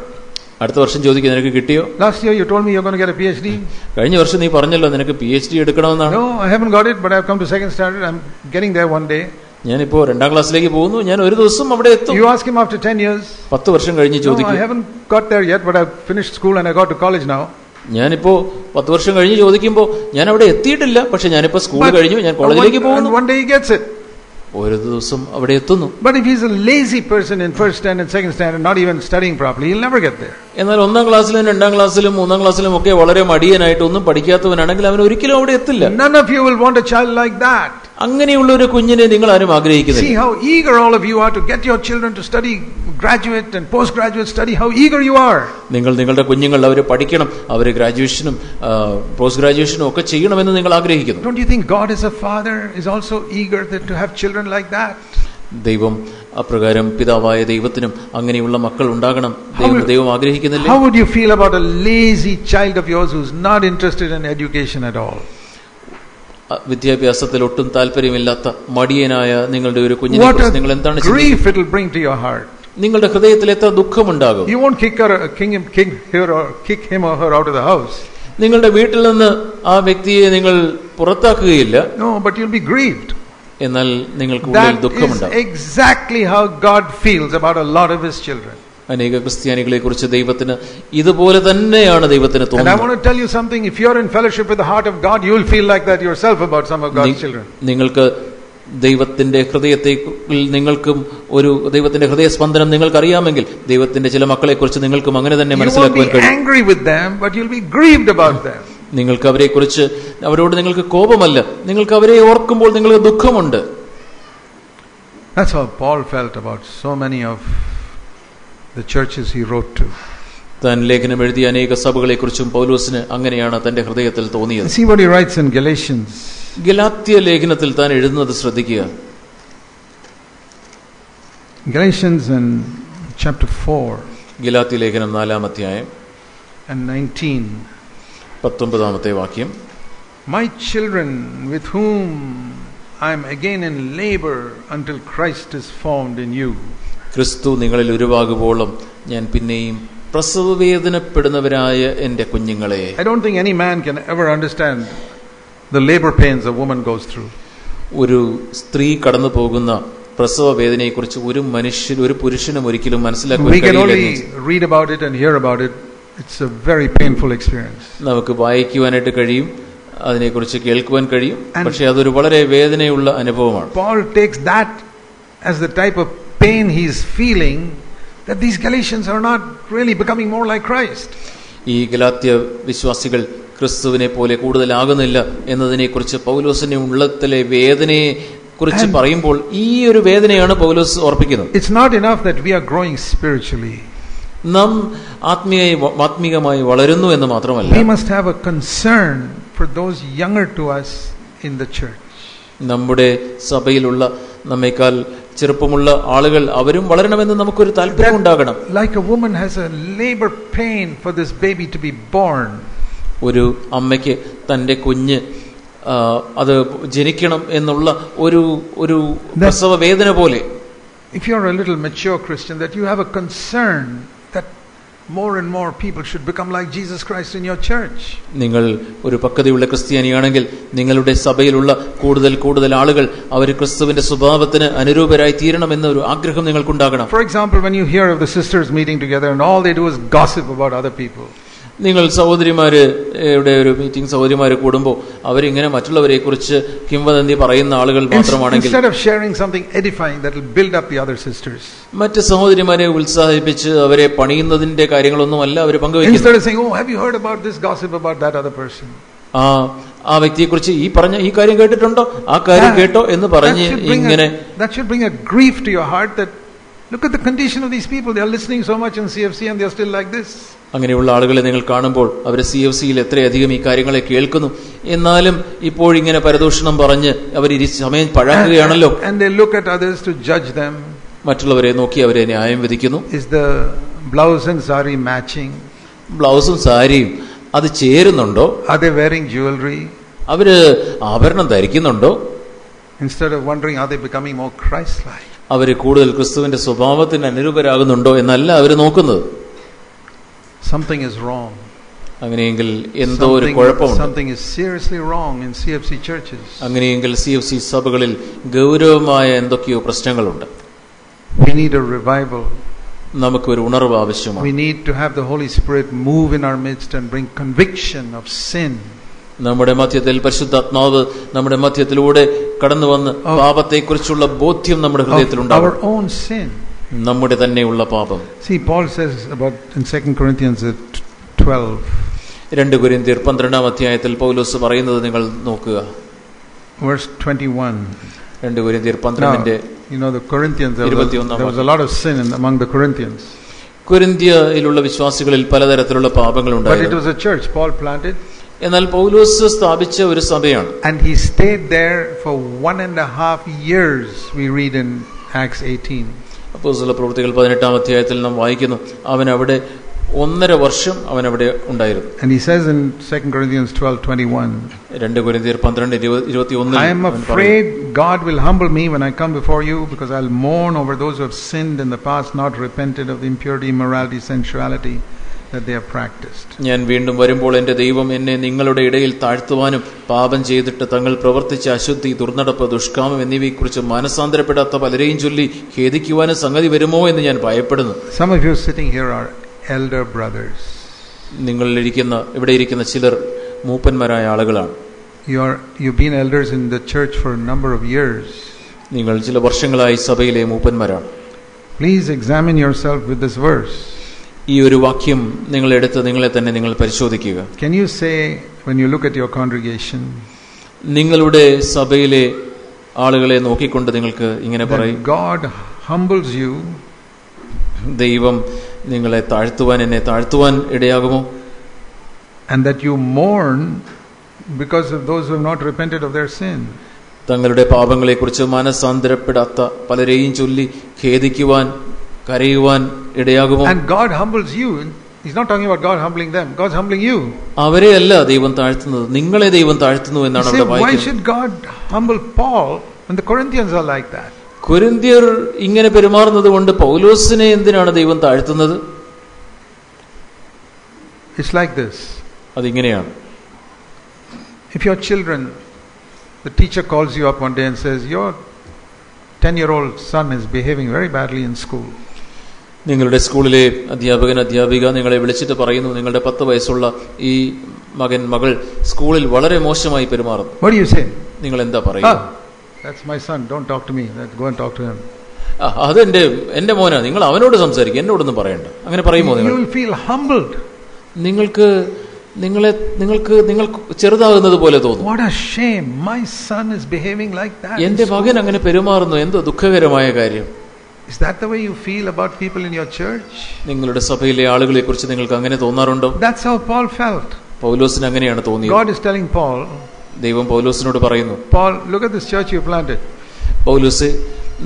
അടുത്ത വർഷം ചോദിക്കുക, നിനക്ക് കിട്ടിയോ? Last year you told me you're going to get a PhD. കഴിഞ്ഞ വർഷം നീ പറഞ്ഞല്ലോ നിനക്ക് PhD എടുക്കണമെന്നാണ്. No, I haven't got it, but I've come to second standard. I'm getting there one day. ഞാനിപ്പോ 2ാം ക്ലാസ്സിലേക്ക് പോകുന്നു, ഞാൻ ഒരു ദിവസം അവിടെ എത്തും. You ask him after 10 years. 10 വർഷം കഴിഞ്ഞ് ചോദിക്കും. No, I haven't got there yet, but I've finished school and I got to college now. ഞാനിപ്പോ 10 വർഷം കഴിഞ്ഞ് ചോദിക്കുമ്പോ ഞാൻ അവിടെ എത്തിയിട്ടില്ല, പക്ഷെ ഞാനിപ്പോ സ്കൂൾ കഴിഞ്ഞു, ഞാൻ കോളേജിലേക്ക് പോകുന്നു. One day he gets it. ഒരു ദിവസം അവിടെ എത്തുന്നു. But if he's a lazy person in first standard, second standard, not even studying properly, he'll never get there. എന്നാൽ 1ാം ക്ലാസ്സിലും 2ാം ക്ലാസ്സിലും 3ാം ക്ലാസ്സിലും ഒക്കെ വളരെ മടിയനായിട്ട് ഒന്നും പഠിക്കാത്തവനാണെങ്കിൽ അവൻ ഒരിക്കലും അവിടെ എത്തില്ല. None of you will want a child like that. അങ്ങനെയുള്ള ഒരു കുഞ്ഞിനെ നിങ്ങൾ ആരും ആഗ്രഹിക്കുന്നില്ല. See how eager all of you are to get your children to study graduate and postgraduate study. How eager you are. നിങ്ങളുടെ കുഞ്ഞുങ്ങൾ അവർ പഠിക്കണം, അവർ ഗ്രാജുവേഷനും പോസ്റ്റ് ഗ്രാജുവേഷനും ഒക്കെ ചെയ്യണമെന്ന് നിങ്ങൾ ആഗ്രഹിക്കുന്നു. Don't you think God as a father is also eager to have children like that? ദൈവം അപ്രകാരം പിതാവായ ദൈവത്തിനും അങ്ങനെയുള്ള മക്കൾ ഉണ്ടാകണം ദൈവം ആഗ്രഹിക്കുന്നില്ല. How would you feel about a lazy child of yours who's not interested in education at all? വിദ്യാഭ്യാസത്തിൽ ഒട്ടും താല്പര്യമില്ലാത്ത മടിയനായ നിങ്ങളുടെ ഒരു കുഞ്ഞിനെ നിങ്ങൾ എന്താണ് grief it will bring to your heart. നിങ്ങളുടെ ഹൃദയത്തിൽ എത്ര ദുഃഖമുണ്ടാകും. You won't kick him or her out of the house. നിങ്ങളുടെ വീട്ടിൽ നിന്ന് ആ വ്യക്തിയെ നിങ്ങൾ പുറത്താക്കുകയില്ല. No, but you'll be grieved. എന്നാൽ നിങ്ങൾക്ക് ഉള്ളിൽ ദുഃഖമുണ്ടാകും. That is exactly how God feels about a lot of his children. അനേക ക്രിസ്ത്യാനികളെ കുറിച്ച് ദൈവത്തിന് ഇതുപോലെ തന്നെയാണ് ദൈവത്തിന് തോന്നുന്നത്. And I want to tell you something, if you are in fellowship with the heart of God, you will feel like that yourself about some of God's children. നിങ്ങൾക്ക് ദൈവത്തിന്റെ ഹൃദയത്തെ നിങ്ങൾക്കും ഒരു ദൈവത്തിന്റെ ഹൃദയ സ്പന്ദനം നിങ്ങൾക്ക് അറിയാമെങ്കിൽ ദൈവത്തിന്റെ ചില മക്കളെ കുറിച്ച് നിങ്ങൾക്കും അങ്ങനെ തന്നെ മനസ്സിലാക്കാൻ കഴിയും. You won't be angry with them, but you'll be grieved about them. നിങ്ങൾക്ക് അവരെ കുറിച്ച് അവരോട് നിങ്ങൾക്ക് കോപമല്ല, നിങ്ങൾക്ക് അവരെ ഓർക്കുമ്പോൾ നിങ്ങൾക്ക് ദുഃഖമുണ്ട്. That's how Paul felt about so many of the churches he wrote to. താൻ ലേഖനം എഴുതിയ അനേക സഭകളെ കുറിച്ചും പൗലോസിന് അങ്ങനെയാണ് തന്റെ ഹൃദയത്തിൽ തോന്നിയത്. See what he writes in Galatians. Galatia ലേഖനത്തിൽ താൻ എഴുതുന്നത് ശ്രദ്ധിക്കുക. Galatians in chapter 4. ഗലാത്യ ലേഖനം 4-ാം അധ്യായം and 19. 19-ാമത്തെ വാക്യം. My children with whom I am again in labor until Christ is formed in you. ക്രിസ്തു നിങ്ങളിൽ ഉരുവാകുവോളം ഞാൻ പിന്നെയും പ്രസവവേദനപ്പെടുന്നവരായ എൻ്റെ കുഞ്ഞുങ്ങളെ. I don't think any man can ever understand the labor pains a woman goes through. ഒരു സ്ത്രീ കടന്നു പോകുന്ന പ്രസവ വേദനയെക്കുറിച്ച് ഒരു പുരുഷനും ഒരിക്കലും മനസ്സിലാക്കാൻ We can only read about it and hear about it. It's a very painful experience. നമുക്ക് വായിക്കുവാനായിട്ട് കഴിയും, അതിനെക്കുറിച്ച് കേൾക്കുവാൻ കഴിയും, പക്ഷേ അതൊരു വളരെ വേദനയുള്ള അനുഭവമാണ്. Paul takes that as the type of pain he is feeling, that these Galatians are not really becoming more like Christ. ഈ ഗലാത്യ വിശ്വാസികൾ ക്രിസ്തുവിനെ പോലെ കൂടുതലാകുന്നില്ല എന്നതിനെക്കുറിച്ച് പൗലോസിന്റെ ഉള്ളത്തിലെ വേദനയെ കുറിച്ച് പറയുമ്പോൾ ഈ ഒരു വേദനയാണ് പൗലോസ് ഓർപ്പിക്കുന്നത്. It's not enough that we are growing spiritually. നാം ആത്മീയമായി വളരുന്നു എന്ന് മാത്രമല്ല, we must have a concern for those younger to us in the church. നമ്മുടെ സഭയിലുള്ള നമ്മേക്കാൾ ചെറുപ്പമുള്ള ആളുകൾ അവരും വളരണമെന്ന് നമുക്കൊരു താല്പര്യം ഉണ്ടാകണം. Like a woman has a labor pain for this baby to be born. ഒരു അമ്മയ്ക്ക് തൻ്റെ കുഞ്ഞ് അത് ജനിക്കണം എന്നുള്ള ഒരു പ്രസവ വേദന പോലെ, if you are a little mature Christian, that you have a concern that more and more people should become like Jesus Christ in your church. നിങ്ങൾ ഒരു പക്വതയുള്ള ക്രിസ്ത്യാനിയാണെങ്കിൽ നിങ്ങളുടെ സഭയിലുള്ള കൂടുതൽ ആളുകൾ അവർ ക്രിസ്തുവിന്റെ സ്വഭാവത്തിന് അനുരൂപരായി തീരണമെന്ന ഒരു ആഗ്രഹം നിങ്ങൾക്കുണ്ടാകണം. For example, when you hear of the sisters meeting together and all they do is gossip about other people. നിങ്ങൾ സഹോദരിമാരുടെ ഒരു മീറ്റിംഗ് സഹോദരിമാര് കൂടുമ്പോൾ അവരിങ്ങനെ മറ്റുള്ളവരെ കുറിച്ച് കിംവദന്തി പറയുന്ന ആളുകൾ മാത്രമാണെങ്കിൽ, instead of sharing something edifying that will build up the other sisters, മറ്റ് സഹോദരിമാരെ ഉത്സാഹിപ്പിച്ച് അവരെ പണിയുന്നതിന്റെ കാര്യങ്ങളൊന്നുമല്ല അവർ പങ്കുവയ്ക്കുന്നത്. Instead of saying, oh, have you heard about this gossip about that other person? ആ വ്യക്തിയെക്കുറിച്ച് ഈ കാര്യം കേട്ടിട്ടുണ്ടോ, ആ കാര്യം കേട്ടോ എന്ന് പറഞ്ഞ് ഇങ്ങനെ, that should bring a grief to your heart that look at the condition of these people, they are listening so much in CFC and they are still like this. അങ്ങനെയുള്ള ആളുകളെ നിങ്ങൾ കാണുമ്പോൾ അവർ CFCയിൽ എത്രയധികം ഈ കാര്യങ്ങളെ കേൾക്കുന്നു, എന്നാലും ഇപ്പോഴിങ്ങനെ പരദൂഷണം പറഞ്ഞ് അവർ സമയം പഴക്കുകയാണല്ലോ. And they look at others to judge them. മറ്റുള്ളവരെ നോക്കി അവരെ ന്യായം വിധിക്കുന്നു. Is the blouse and sari matching? ബ്ലൗസും സാരിയും അത് ചേരുന്നുണ്ടോ? Are they wearing jewelry? അവര് ആഭരണം ധരിക്കുന്നുണ്ടോ? Instead of wondering, are they becoming more Christ-like? അവര് കൂടുതൽ ക്രിസ്തുവിന്റെ സ്വഭാവത്തിന് അനുരൂപരാകുന്നുണ്ടോ എന്നല്ല അവര് നോക്കുന്നത്. Something is wrong. അങ്ങനെയെങ്കിൽ എന്തോ ഒരു കുഴപ്പമുണ്ട്. Something is seriously wrong in CFC churches. അങ്ങനെയെങ്കിൽ CFC സഭകളിൽ ഗൗരവമായ എന്തൊക്കെയോ പ്രശ്നങ്ങളുണ്ട്. We need a revival. നമുക്ക് ഒരു ഉണർവ് ആവശ്യമാണ്. We need to have the Holy Spirit move in our midst and bring conviction of sin. നമ്മുടെ മധ്യത്തിൽ പരിശുദ്ധാത്മാവ് നമ്മുടെ മധ്യത്തിലൂടെ കടന്നു വന്ന് പാപത്തെക്കുറിച്ചുള്ള ബോധ്യം നമ്മുടെ ഹൃദയത്തിൽ ഉണ്ടാകും. Our own sin. നമ്മുടെ തന്നെയുള്ള പാപം. See, Paul says about in 2 Corinthians 12. 2 കൊരിന്ത്യർ 12-ാം അധ്യായത്തിൽ പൗലോസ് പറയുന്നത് നിങ്ങൾ നോക്കുക. Verse 21. 2 കൊരിന്ത്യർ 12-ന്റെ you know the Corinthians, there was a lot of sin among the Corinthians. കൊരിന്ത്യയിലുള്ള വിശ്വാസികളിൽ പലതരത്തിലുള്ള പാപങ്ങൾ ഉണ്ടായിരുന്നു. But it was a church Paul planted. എന്നാൽ പൗലോസ് സ്ഥാപിച്ച ഒരു സഭയാണ്. And he stayed there for 1.5 years, we read in Acts 18. അപ്പോസ്തല പ്രവൃത്തികൾ 18-ാം അധ്യായത്തിൽ നാം വായിക്കുന്നു, അവൻ അവിടെ 1.5 വർഷം അവൻ അവിടെ ഉണ്ടായിരുന്നു. And he says in 2 Corinthians 12:21, 2 കൊരിന്ത്യർ 12:21, I am afraid God will humble me when I come before you, because I'll mourn over those who have sinned in the past, not repented of the impurity, immorality, sensuality that they have practiced. ഞാൻ വീണ്ടും വരുമ്പോൾ എൻ്റെ ദൈവം എന്നെ നിങ്ങളുടെ ഇടയിൽ താഴ്ത്തുവാനും പാപം ചെയ്തിട്ട് തങ്ങൾ പ്രവർത്തിച്ച അശുദ്ധി, ദുർനടപ്പ്, ദുഷ്കാമം എന്നിവയെക്കുറിച്ച് മാനസാന്തരപ്പെടാത്ത പലരെയും ചൊല്ലി ഖേദിക്കുവാനും സംഗതി വരുമോ എന്ന് ഞാൻ ഭയപ്പെടുന്നു. Some of you sitting here are elder brothers. ഇവിടെ ഇരിക്കുന്ന ചിലർ മൂപ്പന്മാരായ ആളുകളാണ്. You've been elders in the church for a number of years. നിങ്ങൾ ചില വർഷങ്ങളായി സഭയിലെ മൂപ്പന്മാരാണ്. Please examine yourself with this verse. ഈ ഒരു വാക്യം നിങ്ങൾ എടുത്ത് നിങ്ങളെ തന്നെ നിങ്ങൾ പരിശോധിക്കുക. Can you say, when you look at your congregation, നിങ്ങളുടെ സഭയിലെ ആളുകളെ നോക്കിക്കൊണ്ട് നിങ്ങൾക്ക് ഇങ്ങനെ പറയും, God humbles you, ദൈവം നിങ്ങളെ എന്നെ താഴ്ത്തുവാൻ ഇടയാകുമോ? and that you mourn because of those who have not repented of their sin. തങ്ങളുടെ പാപങ്ങളെക്കുറിച്ച് മാനസാന്തരപ്പെടാത്ത പലരെയും ചൊല്ലി ഖേദിക്കുവാൻ കരയുവാൻ ഇടയാകുമോ? And God humbles you. He's not talking about God humbling them. God's humbling you. അവരെ അല്ല ദൈവം താഴ്ത്തുന്നത്, നിങ്ങളെ ദൈവം താഴ്ത്തുന്നു എന്നാണ് അവിടെ വായിക്കുന്നത്. Why should God humble Paul when the Corinthians are like that? കൊരിന്ത്യർ ഇങ്ങനെ പെരുമാറുന്നത് കൊണ്ട് പൗലോസിനെ എന്തിനാണ് ദൈവം താഴ്ത്തുന്നത്? It's like this. അതിങ്ങനെയാണ്. If your children, the teacher calls you up one day and says, your 10-year-old son is behaving very badly in school. നിങ്ങളുടെ സ്കൂളിലെ അധ്യാപിക നിങ്ങളെ വിളിച്ചിട്ട് പറയുന്നു, നിങ്ങളുടെ 10 വയസ്സുള്ള ഈ മകൾ സ്കൂളിൽ വളരെ മോശമായി പെരുമാറുന്നു. What do you say? നിങ്ങൾ എന്താ പറയുക? That's my son, don't talk to me. Go and talk to him. അത് എന്റെ മോനാ, നിങ്ങൾ അവനോട് സംസാരിക്കുക, എന്നോടൊന്നും പറയണ്ട. അങ്ങനെ പറയുമോ? നിങ്ങൾ will feel humbled. നിങ്ങൾക്ക് ചെറുതാകുന്നത് പോലെ തോന്നും. What a shame, my son is behaving like that. എന്റെ മകൻ അങ്ങനെ പെരുമാറുന്നു, എന്തോ ദുഃഖകരമായ കാര്യം. Is that the way you feel about people in your church? നിങ്ങളുടെ സഭയിലെ ആളുകളെ കുറിച്ച് നിങ്ങൾക്ക് അങ്ങനെ തോന്നാറുണ്ടോ? That's how Paul felt. പൗലോസിന് അങ്ങനെയാണ് തോന്നിയത്. God is telling Paul, ദൈവം പൗലോസിനോട് പറയുന്നു, Paul, look at this church you planted. പൗലോസേ,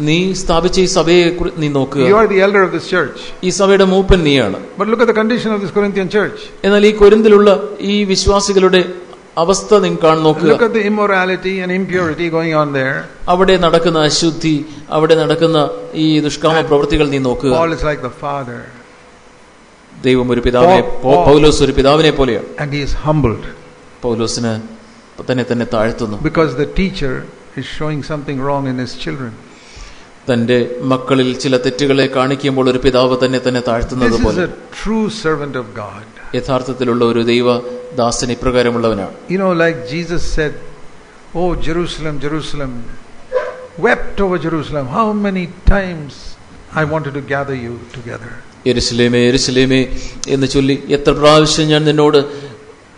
നീ സ്ഥാപിച്ച ഈ സഭയെ നീ നോക്കുക. You are the elder of this church. ഈ സഭയുടെ മൂപ്പൻ നീയാണ്. But look at the condition of this Corinthian church. എന്നാൽ ഈ കൊരിന്തിലുള്ള ഈ വിശ്വാസികളുടെ അവസ്ഥ നിങ്ങൾ നോക്കുക. Look at the immorality and impurity going on there. അവിടെ നടക്കുന്ന അശുദ്ധി, അവിടെ നടക്കുന്ന ഈ ദുഷ്കാമ പ്രവൃത്തികൾ നീ നോക്കുക. Paul is like the father. ദൈവം ഒരു പിതാവിനെ, പൗലോസ് ഒരു പിതാവിനെ പോലെയാണ്. And he is humbled. പൗലോസിന് തന്നെ താഴ്ത്തുന്നു. Because the teacher is showing something wrong in his children. തന്റെ മക്കളിൽ ചില തെറ്റുകളെ കാണിക്കുമ്പോൾ ഒരു പിതാവ് തന്നെ താഴ്ത്തുന്നത് പോലെ. This is a true servant of God. യഥാർത്ഥത്തിലുള്ള ഒരു ദൈവദാസൻ ഇപ്രകാരമുള്ളവനാണ്. You know, like Jesus said, oh Jerusalem, Jerusalem, wept over Jerusalem, how many times I wanted to gather you together. യെരുശലേമേ യെരുശലേമേ എന്ന് ചൊല്ലി എത്ര പ്രാവശ്യം ഞാൻ നിന്നോട്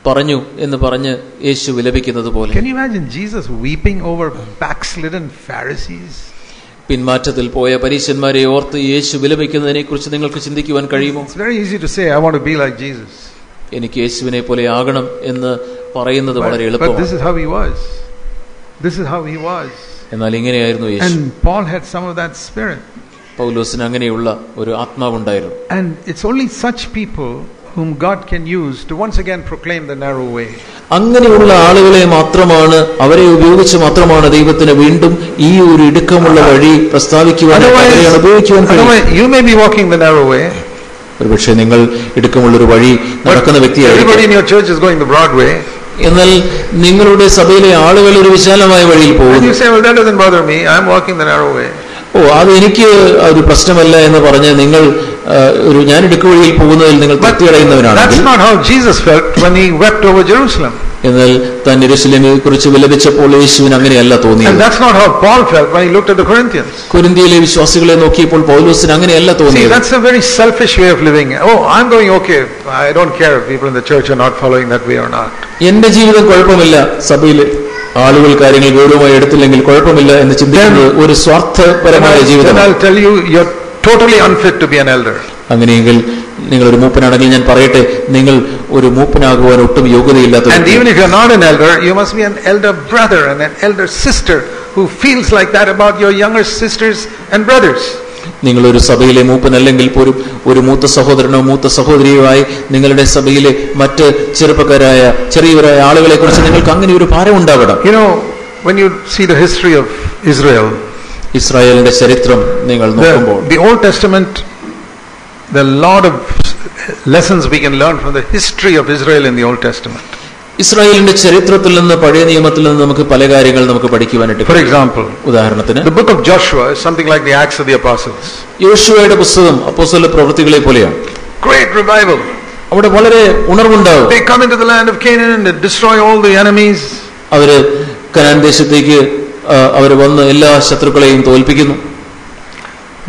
പറഞ്ഞു എന്ന് പറഞ്ഞ് യേശു വിലപിക്കുന്നത് പോലെ. Can you imagine Jesus weeping over backslidden Pharisees? പിന്മാറ്റത്തിൽ പോയ പരീശന്മാരെ ഓർത്ത് യേശു വിലപിക്കുന്നതിനെ കുറിച്ച് നിങ്ങൾക്ക് ചിന്തിക്കുവാൻ കഴിയുമോ? It's very easy to say, I want to be like Jesus. എനിക്ക് യേശുവിനെ പോലെ ആകണം എന്ന് പറയുന്നത് വളരെ എളുപ്പമാണ്. But this is how he was. This is how he was. എന്നാൽ ഇങ്ങനെയായിരുന്നു യേശു. And Paul had some of that spirit. പൗലോസിന് അങ്ങനെയുള്ള ഒരു ആത്മാവുണ്ടായിരുന്നു. And it's only such people whom God can use to once again proclaim the narrow way. അങ്ങനെയുള്ള ആളുകളെ മാത്രമാണ്, അവരെ ഉപയോഗിച്ച് മാത്രമാണ് ദൈവത്തിന് വീണ്ടും ഈ ഒരു ഇടുക്കമുള്ള വഴി പ്രസ്താവിക്കുവാൻ ഉപയോഗിക്കുവാൻ കഴിയും. You may be walking the narrow way. ഒരുപക്ഷെ നിങ്ങൾ ഇടുക്കമുള്ളൊരു വഴി നടക്കുന്ന വ്യക്തിയായിരിക്കും. Everybody in your church is going the broad way. എന്നാൽ നിങ്ങളുടെ സഭയിലെ ആളുകൾ ഒരു വിശാലമായ വഴിയിൽ പോകുന്നു. You say, well, that doesn't bother me. I'm walking the narrow way. അത് എനിക്ക് ഒരു പ്രശ്നമല്ല എന്ന് പറഞ്ഞ് നിങ്ങൾ ഞാൻ ഇടുക്കുവഴിയിൽ പോകുന്നതിൽ നിങ്ങൾ തൃപ്തിയടയുന്നവരാണ്. That's not how Jesus felt when he wept over Jerusalem. എന്നാൽ താൻ യെരൂശലേമിനെ കുറിച്ച് വിലപിച്ചപ്പോൾ യേശുവിന് അങ്ങനെയല്ല തോന്നിയത്. And that's not how Paul felt when he looked at the Corinthians. കൊരിന്തിയിലെ വിശ്വാസികളെ നോക്കിയപ്പോൾ പൗലോസിന് അങ്ങനെയല്ല തോന്നിയത്. See, that's a very selfish way of living. Oh, I'm going okay. I don't care if people in the church are not following that way or not. എന്റെ ജീവിതം കുഴപ്പമില്ല, സഭയിലെ ആളുകൾ കാര്യങ്ങൾ ഗൗരവമായി എടുത്തില്ലെങ്കിൽ കുഴപ്പമില്ല എന്ന് ചിന്തിക്കുന്നത് ഒരു സ്വാർത്ഥപരമായ ജീവിതമാണ്. I'll tell you, you're totally unfit to be an elder. അങ്ങനെയെങ്കിൽ നിങ്ങൾ ഒരു മൂപ്പനാണെങ്കിൽ ഞാൻ പറയട്ടെ, നിങ്ങൾ ഒരു മൂപ്പനാകുവാൻ ഒട്ടും യോഗ്യതയില്ലാത്ത. And even if you're not an elder, you must be an elder brother and an elder sister who feels like that about your younger sisters and brothers. നിങ്ങളൊരു സഭയിലെ മൂപ്പനല്ലെങ്കിൽ പോലും ഒരു മൂത്ത സഹോദരനോ മൂത്ത സഹോദരിയുമായി നിങ്ങളുടെ സഭയിലെ മറ്റ് ചെറിയവരായ ആളുകളെ കുറിച്ച് നിങ്ങൾക്ക് അങ്ങനെ ഒരു ഭാരം ഉണ്ടാവണം. You know, when you see the history of Israel, ഇസ്രായേലിന്റെ ചരിത്രം നിങ്ങൾ നോക്കുമ്പോൾ, the Old Testament, there are a lot of lessons we can learn from the history of Israel in the Old Testament. ഇസ്രായേലിന്റെ ചരിത്രത്തിൽ നിന്ന് പഴയ നിയമത്തിൽ നിന്ന് നമുക്ക് പല കാര്യങ്ങൾ നമുക്ക് പഠിക്കുവാനായിട്ട്. For example, ഉദാഹരണത്തിന് the book of Joshua is something like the Acts of the Apostles. യോശുവയുടെ പുസ്തകം അപ്പോസ്തല പ്രവൃത്തികളെ പോലെയാണ്. Great revival. അവിടെ വളരെ ഉണർവുണ്ടാവും. They come into the land of Canaan and they destroy all the enemies. അവര് കനാൻ ദേശത്തേക്ക് അവർ വന്ന് എല്ലാ ശത്രുക്കളെയും തോൽപ്പിക്കുന്നു.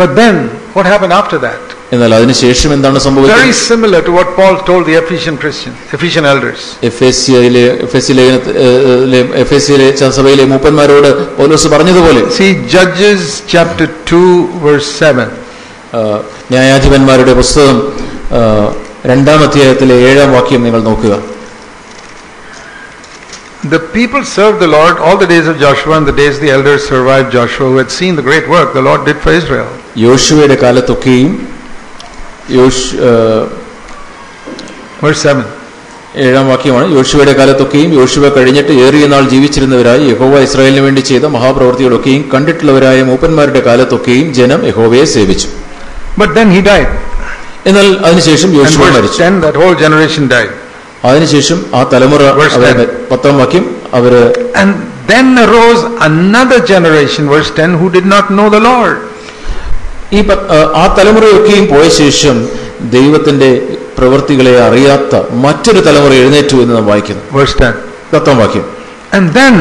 But then what happened after that? എന്നാൽ അതിനുശേഷം എന്താണ് സംഭവിച്ചത്? Very similar to what Paul told the Ephesian elders. എഫേസ്യയിലെ സഭയിലെ മൂപ്പന്മാരോട് പൗലോസ് പറഞ്ഞതുപോലെ. See Judges chapter 2 verse 7. ന്യായാധിപന്മാരുടെ പുസ്തകം 2-ാം അധ്യായത്തിലെ 7-ാം വാക്യം നിങ്ങൾ നോക്കുക. The people served the Lord all the days of Joshua and the days the elders survived Joshua, who had seen the great work the Lord did for Israel. യോശുവയുടെ കാലത്തൊക്കെയും verse 7. 7-ാം വാക്യമാണ്. യോശുവയുടെ കാലത്തൊക്കെയും യോശുവ കഴിഞ്ഞിട്ട് ഏറിയ നാൾ ജീവിച്ചിരുന്നവരായി യഹോവ ഇസ്രായേലിന് വേണ്ടി ചെയ്ത മഹാപ്രവൃത്തികളൊക്കെയും കണ്ടിട്ടുള്ളവരായ മൂപ്പന്മാരുടെ കാലത്തൊക്കെയും ജനം യഹോവയെ സേവിച്ചു. But then he died. എന്നാൽ അതിനുശേഷം And യോശുവ verse മരിച്ചു. 10, that whole generation died. അതിനുശേഷം ആ തലമുറ Verse 10. 10 വാക്യം അവര് And then arose another generation, verse 10, who did not know the Lord. ആ തലമുറയൊക്കെയും പോയ ശേഷം ദൈവത്തിന്റെ പ്രവൃത്തികളെ അറിയാത്ത മറ്റൊരു തലമുറ എഴുന്നേറ്റു എന്ന് നാം വായിക്കുന്നു. Verse 10. 10 വാക്യം. And then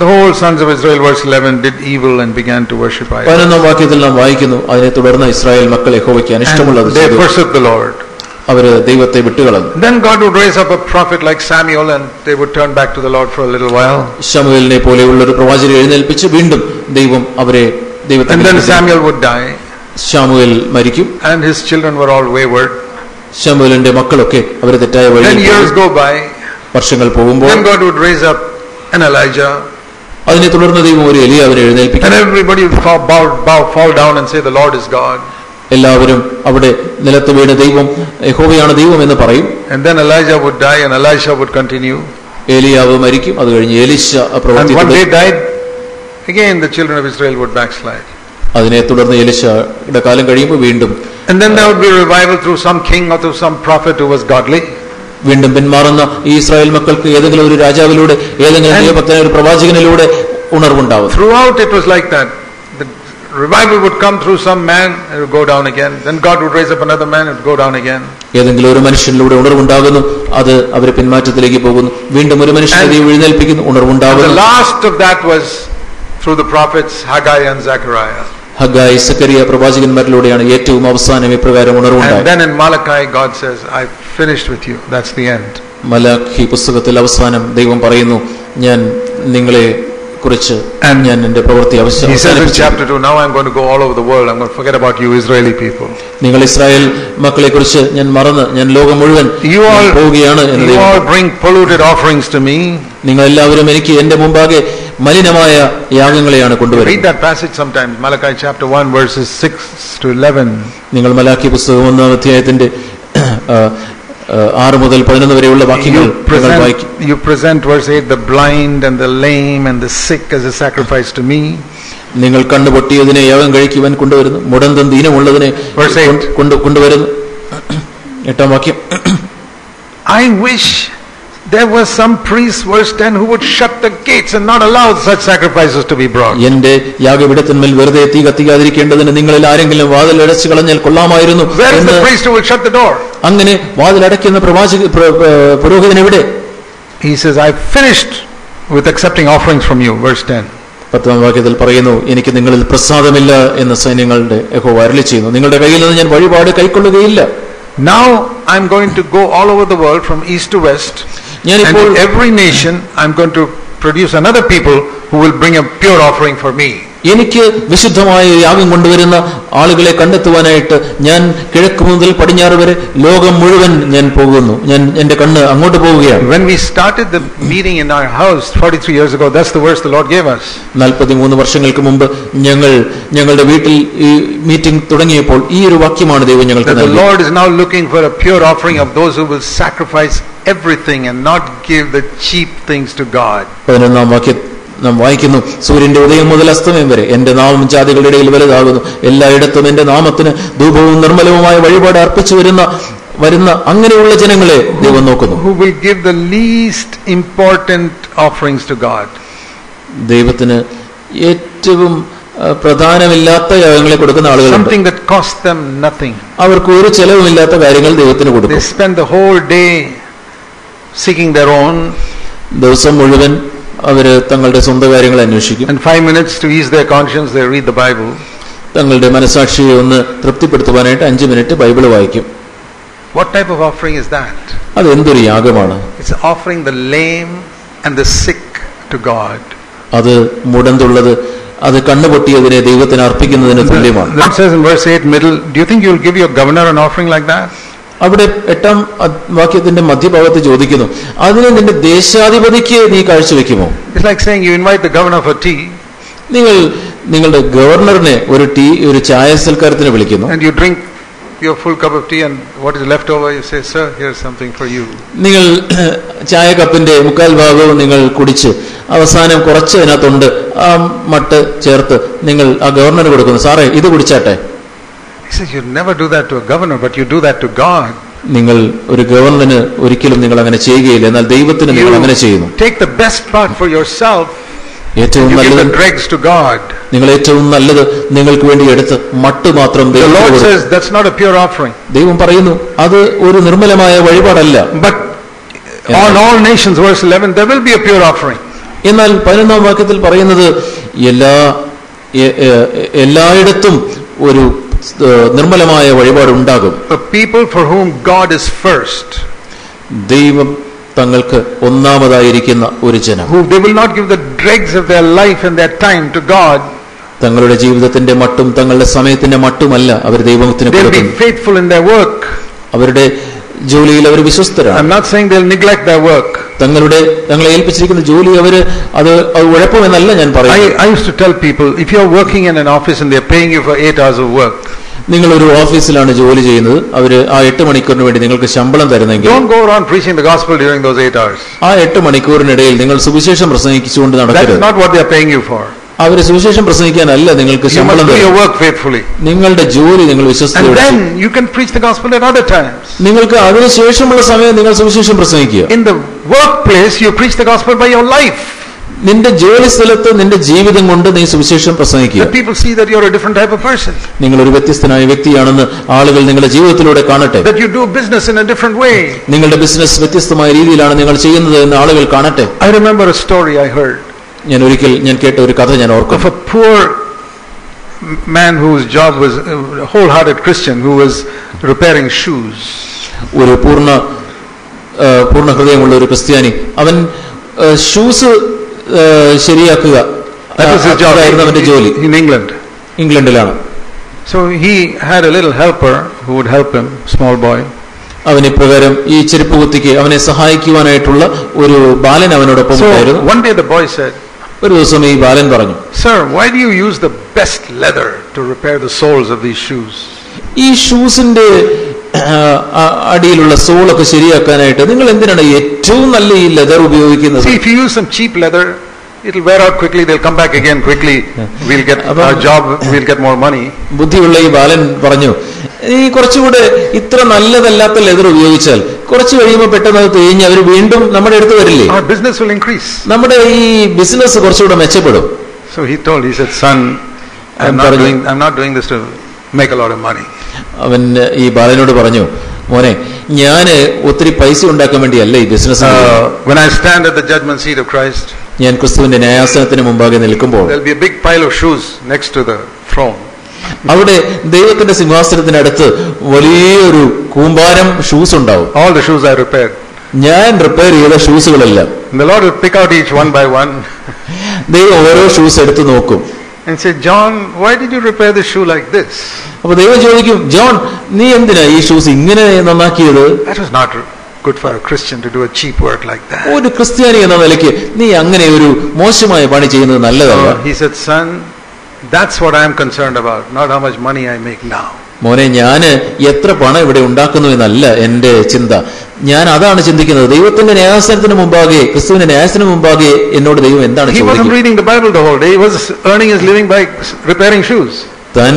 the whole sons of Israel, verse 11, did evil and began to worship idols. 11 വാക്യത്തിൽ നാം വായിക്കുന്നു, അതിനെ തുടർന്ന് ഇസ്രായേൽ മക്കൾ യഹോവയ്ക്ക് അനിഷ്ടമുള്ളത് And they ചെയ്തു, forsook the Lord. അവര് ദൈവത്തെ വിട്ടുകളഞ്ഞു. Then God would raise up a prophet like Samuel and they would turn back to the Lord for a little while. ശമൂവേലിനെ പോലെയുള്ള ഒരു പ്രവാചകനെ എഴുന്നേൽപ്പിച്ച് വീണ്ടും ദൈവം അവരെ ദൈവത്തെ And then Samuel would die. ശമൂവേൽ മരിക്കും. And his children were all wayward. ശമൂവേലിന്റെ മക്കളൊക്കെ അവരെ തെറ്റായ Then വഴിയിൽ years go by. വർഷങ്ങൾ പോകുമ്പോൾ Then God would raise up an Elijah. അതിനെ തുടർന്ന് ദൈവം ഒരു എലിയാവിനെ എഴുന്നേൽപ്പിക്കും. And everybody would fall down and say the Lord is God. എല്ലാവരും അവിടെ നിലത്ത് വീണ് ദൈവം യഹോവയാണ് ദൈവം എന്ന് പറയും. And then Elijah would die and Elisha would continue. ഏലിയാവ് മരിക്കും. അത് കഴിഞ്ഞ് എലീശ And one day died. Again the children of Israel would backslide. അതിനെ തുടർന്ന് എലീശയുടെ കാലം കഴിയുമ്പോൾ വീണ്ടും And then there would be revival through some king or through some prophet who was godly. വീണ്ടും പിന്മാറുന്ന ഈ ഇസ്രായേൽ മക്കൾക്ക് ഏതെങ്കിലും ഒരു രാജാവിലൂടെ ഏതെങ്കിലും ദൈവഭക്തനായ ഒരു പ്രവാചകനിലൂടെ ഉണർവുണ്ടാവും. Throughout it was like that. The revival would come through some man and it would go down again. Then God would raise up another man and it would go down again. ഏതെങ്കിലും ഒരു മനുഷ്യനിലൂടെ ഉണർവുണ്ടാകുന്നു, അത് അവരെ പിന്മാറ്റത്തിലേക്ക് പോകുന്നു. വീണ്ടും ഒരു മനുഷ്യനെ ദൈവം എഴുന്നേൽപ്പിക്കുന്നു, ഉണർവുണ്ടാകുന്നു. The last of that was through the prophets Haggai and Zechariah. Haggai, Zacharia പ്രവാചകന്മാരിലൂടെയാണ് ഏറ്റവും അവസാനം ഇപ്രകാരം ഉണർവുണ്ടായത്. And then in Malachi God says, I've finished with you. That's the end. Malachi പുസ്തകത്തിൽ അവസാനം ദൈവം പറയുന്നു, ഞാൻ നിങ്ങളെ കുറിച്ച് ഞാൻ എന്റെ പ്രവൃത്തി He says in chapter 2, now I'm going to go all over the world. I'm going to forget about you Israeli people. നിങ്ങൾ ഇസ്രായേൽ മക്കളെ കുറിച്ച് ഞാൻ മറന്ന് ഞാൻ ലോകം മുഴുവൻ പോവുകയാണ് എന്ന് You all bring polluted offerings to me. നിങ്ങൾ എല്ലാവരും എനിക്ക് എന്റെ മുമ്പാകെ മലിനമായ യാഗങ്ങളെയാണ് കൊണ്ടുവരുന്നത്. Read that passage sometimes, Malachi chapter 1 verses 6 to 11. നിങ്ങൾ മലാഖി പുസ്തകം 1-ാം അധ്യായത്തിന്റെ 6 മുതൽ 11 വരെയുള്ള വാക്യങ്ങൾ വായിക്കും. You present verse 8, the blind and the lame and the sick as a sacrifice to me. നിങ്ങൾ കണ്ണുപൊട്ടിയതിനെ യാഗം കഴിക്കുവാൻ കൊണ്ടുവരുന്നു, മുടന്തം ദീനമുള്ളതിനെ കൊണ്ടുവരുന്നു. 8-ാം വാക്യം. I wish there was some priest, verse 10, who would shut the gates and not allow such sacrifices to be brought. എന്റെ യാഗപീഠത്തിന്മേൽ വെറുതെ തീ കത്തിക്കാതിരിക്കേണ്ടതിന് നിങ്ങളിൽ ആരെങ്കിലും വാതിൽ അടച്ചു കളഞ്ഞാൽ കൊള്ളാമായിരുന്നു. Where is the priest who will shut the door? അങ്ങനെ വാതിൽ അടയ്ക്കുന്ന പുരോഹിതൻ എവിടെ? He says, I've finished with accepting offerings from you, verse 10. 10-ാം വാക്യത്തിൽ പറയുന്നു, എനിക്ക് നിങ്ങളിൽ പ്രസാദമില്ല എന്ന് സൈന്യങ്ങളുടെ യഹോവ അരുളിച്ചെയ്യുന്നു. നിങ്ങളുടെ കയ്യിൽ നിന്ന് ഞാൻ വഴിപാട് കൈക്കൊള്ളുകയില്ല. Now I'm going to go all over the world from east to west. And in every nation I'm going to produce another people who will bring a pure offering for me. എനിക്ക് വിശുദ്ധമായ യാഗം കൊണ്ടുവരുന്ന ആളുകളെ കണ്ടെത്തുവാനായിട്ട് ഞാൻ കിഴക്ക് മുതൽ പടിഞ്ഞാറ് വരെ ലോകം മുഴുവൻ ഞാൻ പോകുന്നു. ഞാൻ എന്റെ കണ്ണ് അങ്ങോട്ട് പോവുകയാണ്. When we started the meeting in our house 43 years ago, that's the verse the Lord gave us. 43 വർഷങ്ങൾക്ക് മുമ്പ് ഞങ്ങളുടെ വീട്ടിൽ ഈ മീറ്റിംഗ് തുടങ്ങിയപ്പോൾ ഈ ഒരു വാക്യമാണ് ദൈവം ഞങ്ങൾക്ക് നൽകിയത്. The Lord is now looking for a pure offering of those who will sacrifice everything and not give the cheap things to God. 11-ാം വാക്യം നാം വായിക്കുന്നു, സൂര്യന്റെ ഉദയം മുതൽ അസ്തമയം വരെ എന്റെ നാമം ജാതികളുടെ ഇടയിൽ വലുതാകുന്നു. എല്ലായിടത്തും എന്റെ നാമത്തിന് ധൂപവും നിർമ്മലവുമായ വഴിപാട് അർപ്പിച്ചു വരുന്ന അങ്ങനെയുള്ള ജനങ്ങളെ ദൈവം നോക്കുന്നു. Who will give the least important offerings to God. ദൈവത്തിന് ഏറ്റവും പ്രധാനമില്ലാത്ത യാഗങ്ങളെ കൊടുക്കുന്ന ആളുകളുണ്ട്. Something that costs them nothing. അവർക്ക് ഒരു ചെലവുമില്ലാത്ത കാര്യങ്ങൾ ദൈവത്തിന് കൊടുക്കും. They spend the whole day seeking their own. ദിവസം മുഴുവൻ അവര് തങ്ങളുടെ സ്വന്തം കാര്യങ്ങൾ അന്വേഷിക്കും. And 5 minutes to ease their conscience they read the Bible. തങ്ങളുടെ മനസാക്ഷിയെ ഒന്ന് തൃപ്തിപ്പെടുത്തുവാനായിട്ട് 5 മിനിറ്റ് ബൈബിൾ വായിക്കും. What type of offering is that? അത് എന്തൊരു യാഗമാണ്? It's offering the lame and the sick to God. അത് മുടന്തുള്ളത്, അത് കണ്ണുപൊട്ടിയതിനെ ദൈവത്തിന് അർപ്പിക്കുന്നതിന് തുല്യമാണ്. It says in verse 8 middle, do you think you will give your governor an offering like that? അവിടെ 8-ാം വാക്യത്തിന്റെ മധ്യഭാഗത്ത് ചോദിക്കുന്നു, അതിന് നിന്റെ ദേശാധിപതിക്ക് നീ കാഴ്ചവെക്കുമോ? It's like saying you invite the governor for tea. നിങ്ങളുടെ ഗവർണറിനെ ഒരു ചായ സൽക്കാരത്തിന് വിളിക്കുന്നു. And you drink your full cup of tea and what is left over you say, sir, here's something for you. നിങ്ങൾ ചായ കപ്പിന്റെ 3/4 ഭാഗവും നിങ്ങൾ കുടിച്ച് അവസാനം കുറച്ച് അതിനകത്തുണ്ട് ആ മട്ട് ചേർത്ത് നിങ്ങൾ ആ ഗവർണർ കൊടുക്കുന്നു, സാറേ ഇത് കുടിച്ചാട്ടെ. He says, you never do that to a governor, but you do that to God. നിങ്ങൾ ഒരു ഗവർണറിന് ഒരിക്കലും നിങ്ങൾ അങ്ങനെ ചെയ്യുകയില്ല, എന്നാൽ ദൈവത്തിന് നിങ്ങൾ അങ്ങനെ ചെയ്യുന്നു. Take the best part for yourself. ഏറ്റവും You give നല്ലത് the dregs to God. നിങ്ങൾ ഏറ്റവും നല്ലത് നിങ്ങൾക്ക് വേണ്ടി എടുത്ത് മട്ട് മാത്രം The Lord says that's not a pure offering. ദൈവം പറയുന്നു അത് ഒരു നിർമ്മലമായ വഴിപാടല്ല. But on all nations, verse 11, there will be a pure offering. എന്നാൽ 11-ാം വാക്യത്തിൽ പറയുന്നത് എല്ലായിടത്തും ഒരു നിർമ്മലമായ വഴിപാട് ഉണ്ടാകും. The people for whom God is first. ദൈവം തങ്ങൾക്ക് ഒന്നാമതായിരിക്കുന്ന ഒരു ജനം. Who they will not give the dregs of their life and their time to God. തങ്ങളുടെ ജീവിതത്തിന്റെ മട്ടും തങ്ങളുടെ സമയത്തിന്റെ മട്ടുമല്ല അവർ ദൈവത്തിന് കൊടുക്കും. They'll be faithful in their work. അവരുടെ ജോലിയിൽ അവർ വിശ്വസ്തരാണ്. I'm not saying they'll neglect their work. തങ്ങളെ ഏൽപ്പിച്ചിരിക്കുന്ന ജോലി അത് ഉഴപ്പുമെന്നല്ല ഞാൻ പറയുന്നത്. I used to tell people, if you're working in an office and they're paying you for 8 hours of work, നിങ്ങൾ ഒരു ഓഫീസിലാണ് ജോലി ചെയ്യുന്നത്, അവര് ആ 8 മണിക്കൂറിന് വേണ്ടി നിങ്ങൾക്ക് ശമ്പളം തരുന്നെങ്കിൽ don't go around preaching the gospel during those 8 hours. ആ 8 മണിക്കൂറിനിടയിൽ നിങ്ങൾ സുവിശേഷം പ്രസംഗിച്ചുകൊണ്ട് നടക്കരുത്. That's not what they are paying you for. അവര് സുവിശേഷം പ്രസംഗിക്കാനല്ല നിങ്ങൾക്ക് ശമ്പളം തരുന്നത്. നിങ്ങളുടെ ജോലി നിങ്ങൾ വിശ്വസിക്കുക. And then you can preach the gospel at other times. നിങ്ങൾക്ക് അതിനുശേഷമുള്ള സമയം നിങ്ങൾ സുവിശേഷം പ്രസംഗിക്കുക. In the workplace you preach the gospel by your life. നിന്റെ ജോലി സ്ഥലത്ത് നിന്റെ ജീവിതം കൊണ്ട് നീ സുവിശേഷം പ്രസംഗിക്കുക. That people see that you're a different type of person. നിങ്ങൾ ഒരു വ്യത്യസ്തനായ വ്യക്തിയാണെന്ന് ആളുകൾ നിങ്ങളുടെ ജീവിതത്തിലൂടെ കാണട്ടെ. That you do business in a different way. നിങ്ങളുടെ ബിസിനസ് വ്യത്യസ്തമായ രീതിയിലാണ് നിങ്ങൾ ചെയ്യുന്നത് എന്ന് ആളുകൾ കാണട്ടെ. I remember a story I heard. ഞാൻ കേട്ട ഒരു കഥ ഞാൻ ഓർക്കുന്നു. Of a poor man whose job was a wholehearted Christian who was repairing shoes. ഒരു പൂർണ്ണ ഹൃദയമുള്ള ഒരു ക്രിസ്ത്യാനി, അവൻ ഷൂസ് ശരിയാക്കുക ആയിരുന്നു അവന്റെ ജോലി. In England. ഇംഗ്ലണ്ടിലാണ്. So he had a little helper who would help him, small boy. അവന് ഇപ്രകാരം ഈ ചെരുപ്പ് കുത്തിക്ക് അവനെ സഹായിക്കുവാനായിട്ടുള്ള ഒരു ബാലൻ അവനോടൊപ്പം ഉണ്ടായിരുന്നു. One day the boy said, ഒരു ദിവസം ഈ ബാലൻ പറഞ്ഞു, Sir, why do you use the best leather to repair the soles of these shoes? ഈ ഷൂസിന്റെ അടിയിലുള്ള സോളൊക്കെ ശരിയാക്കാനായിട്ട് നിങ്ങൾ എന്തിനാണ് ഏറ്റവും നല്ല ഈ ലെതർ ഉപയോഗിക്കുന്നത്? See, if you use some cheap leather, it'll wear out quickly, they'll come back again quickly, we'll get our job, we'll get more money. ബുദ്ധിയുള്ള ഈ ബാലൻ പറഞ്ഞു, ഈ കുറച്ചുകൂടെ ഇത്ര നല്ലതല്ലാത്ത ലെതർ ഉപയോഗിച്ചാൽ കുറച്ച് കഴിയുമ്പോൾ പെട്ടെന്ന് അത് തേഞ്ഞ് അവർ വീണ്ടും നമ്മുടെ അടുത്ത് വരില്ലേ? Our business will increase. നമ്മുടെ ഈ ബിസിനസ് കുറച്ചുകൂടെ മെച്ചപ്പെടും. So he said, son, I'm not doing this to make a lot of money. അവൻ ഈ ബാലനോട് പറഞ്ഞു, മോനെ, ഞാൻ ഒത്തിരി പൈസ ഉണ്ടാക്കാൻ വേണ്ടിയല്ല ഈ business. When I stand at the judgment seat of Christ, ഞാൻ ക്രിസ്തുവിന്റെ ന്യായാസനത്തിന് മുമ്പാകെ നിൽക്കുമ്പോൾ there'll be a big pile of shoes next to the throne. അവിടെ ദൈവത്തിന്റെ സിംഹാസനത്തിനടുത്ത് വലിയൊരു കൂമ്പാരം ഷൂസ് ഉണ്ടാവും. All the shoes I repaired. ഞാൻ റിപ്പയർ ചെയ്ത ഷൂസുകളെല്ലാം. The Lord will pick out each one by one. ദൈവം ഓരോ ഷൂസ് എടുത്ത് നോക്കും. And say, John, why did you repair the shoe like this? അപ്പൊ ദൈവം ചോദിക്കും, ജോൺ, നീ എന്തിനാ ഈ ഷൂസ് ഇങ്ങനെ നന്നാക്കിയത്? That was not good for a Christian to do a cheap work like that. ഒരു ക്രിസ്ത്യാനി എന്ന നിലയ്ക്ക് നീ അങ്ങനെ ഒരു മോശമായ പണി ചെയ്യുന്നത് നല്ലതല്ല. He said, son, that's what I am concerned about, not how much money I make now. മോനെ, ഞാന് എത്ര പണം ഇവിടെ ഉണ്ടാക്കുന്നു എന്നല്ല എന്റെ ചിന്ത. ഞാൻ അതാണ് ചിന്തിക്കുന്നത്. ദൈവത്തിന്റെ ന്യായാസനത്തിന് മുമ്പാകെ, ക്രിസ്തുവിന്റെ ന്യായാസനത്തിന് മുമ്പാകെ എന്നോട് ദൈവം എന്താണ് ചോദിക്കുന്നത്? He wasn't reading the Bible the whole day. He was earning his living by repairing shoes. താൻ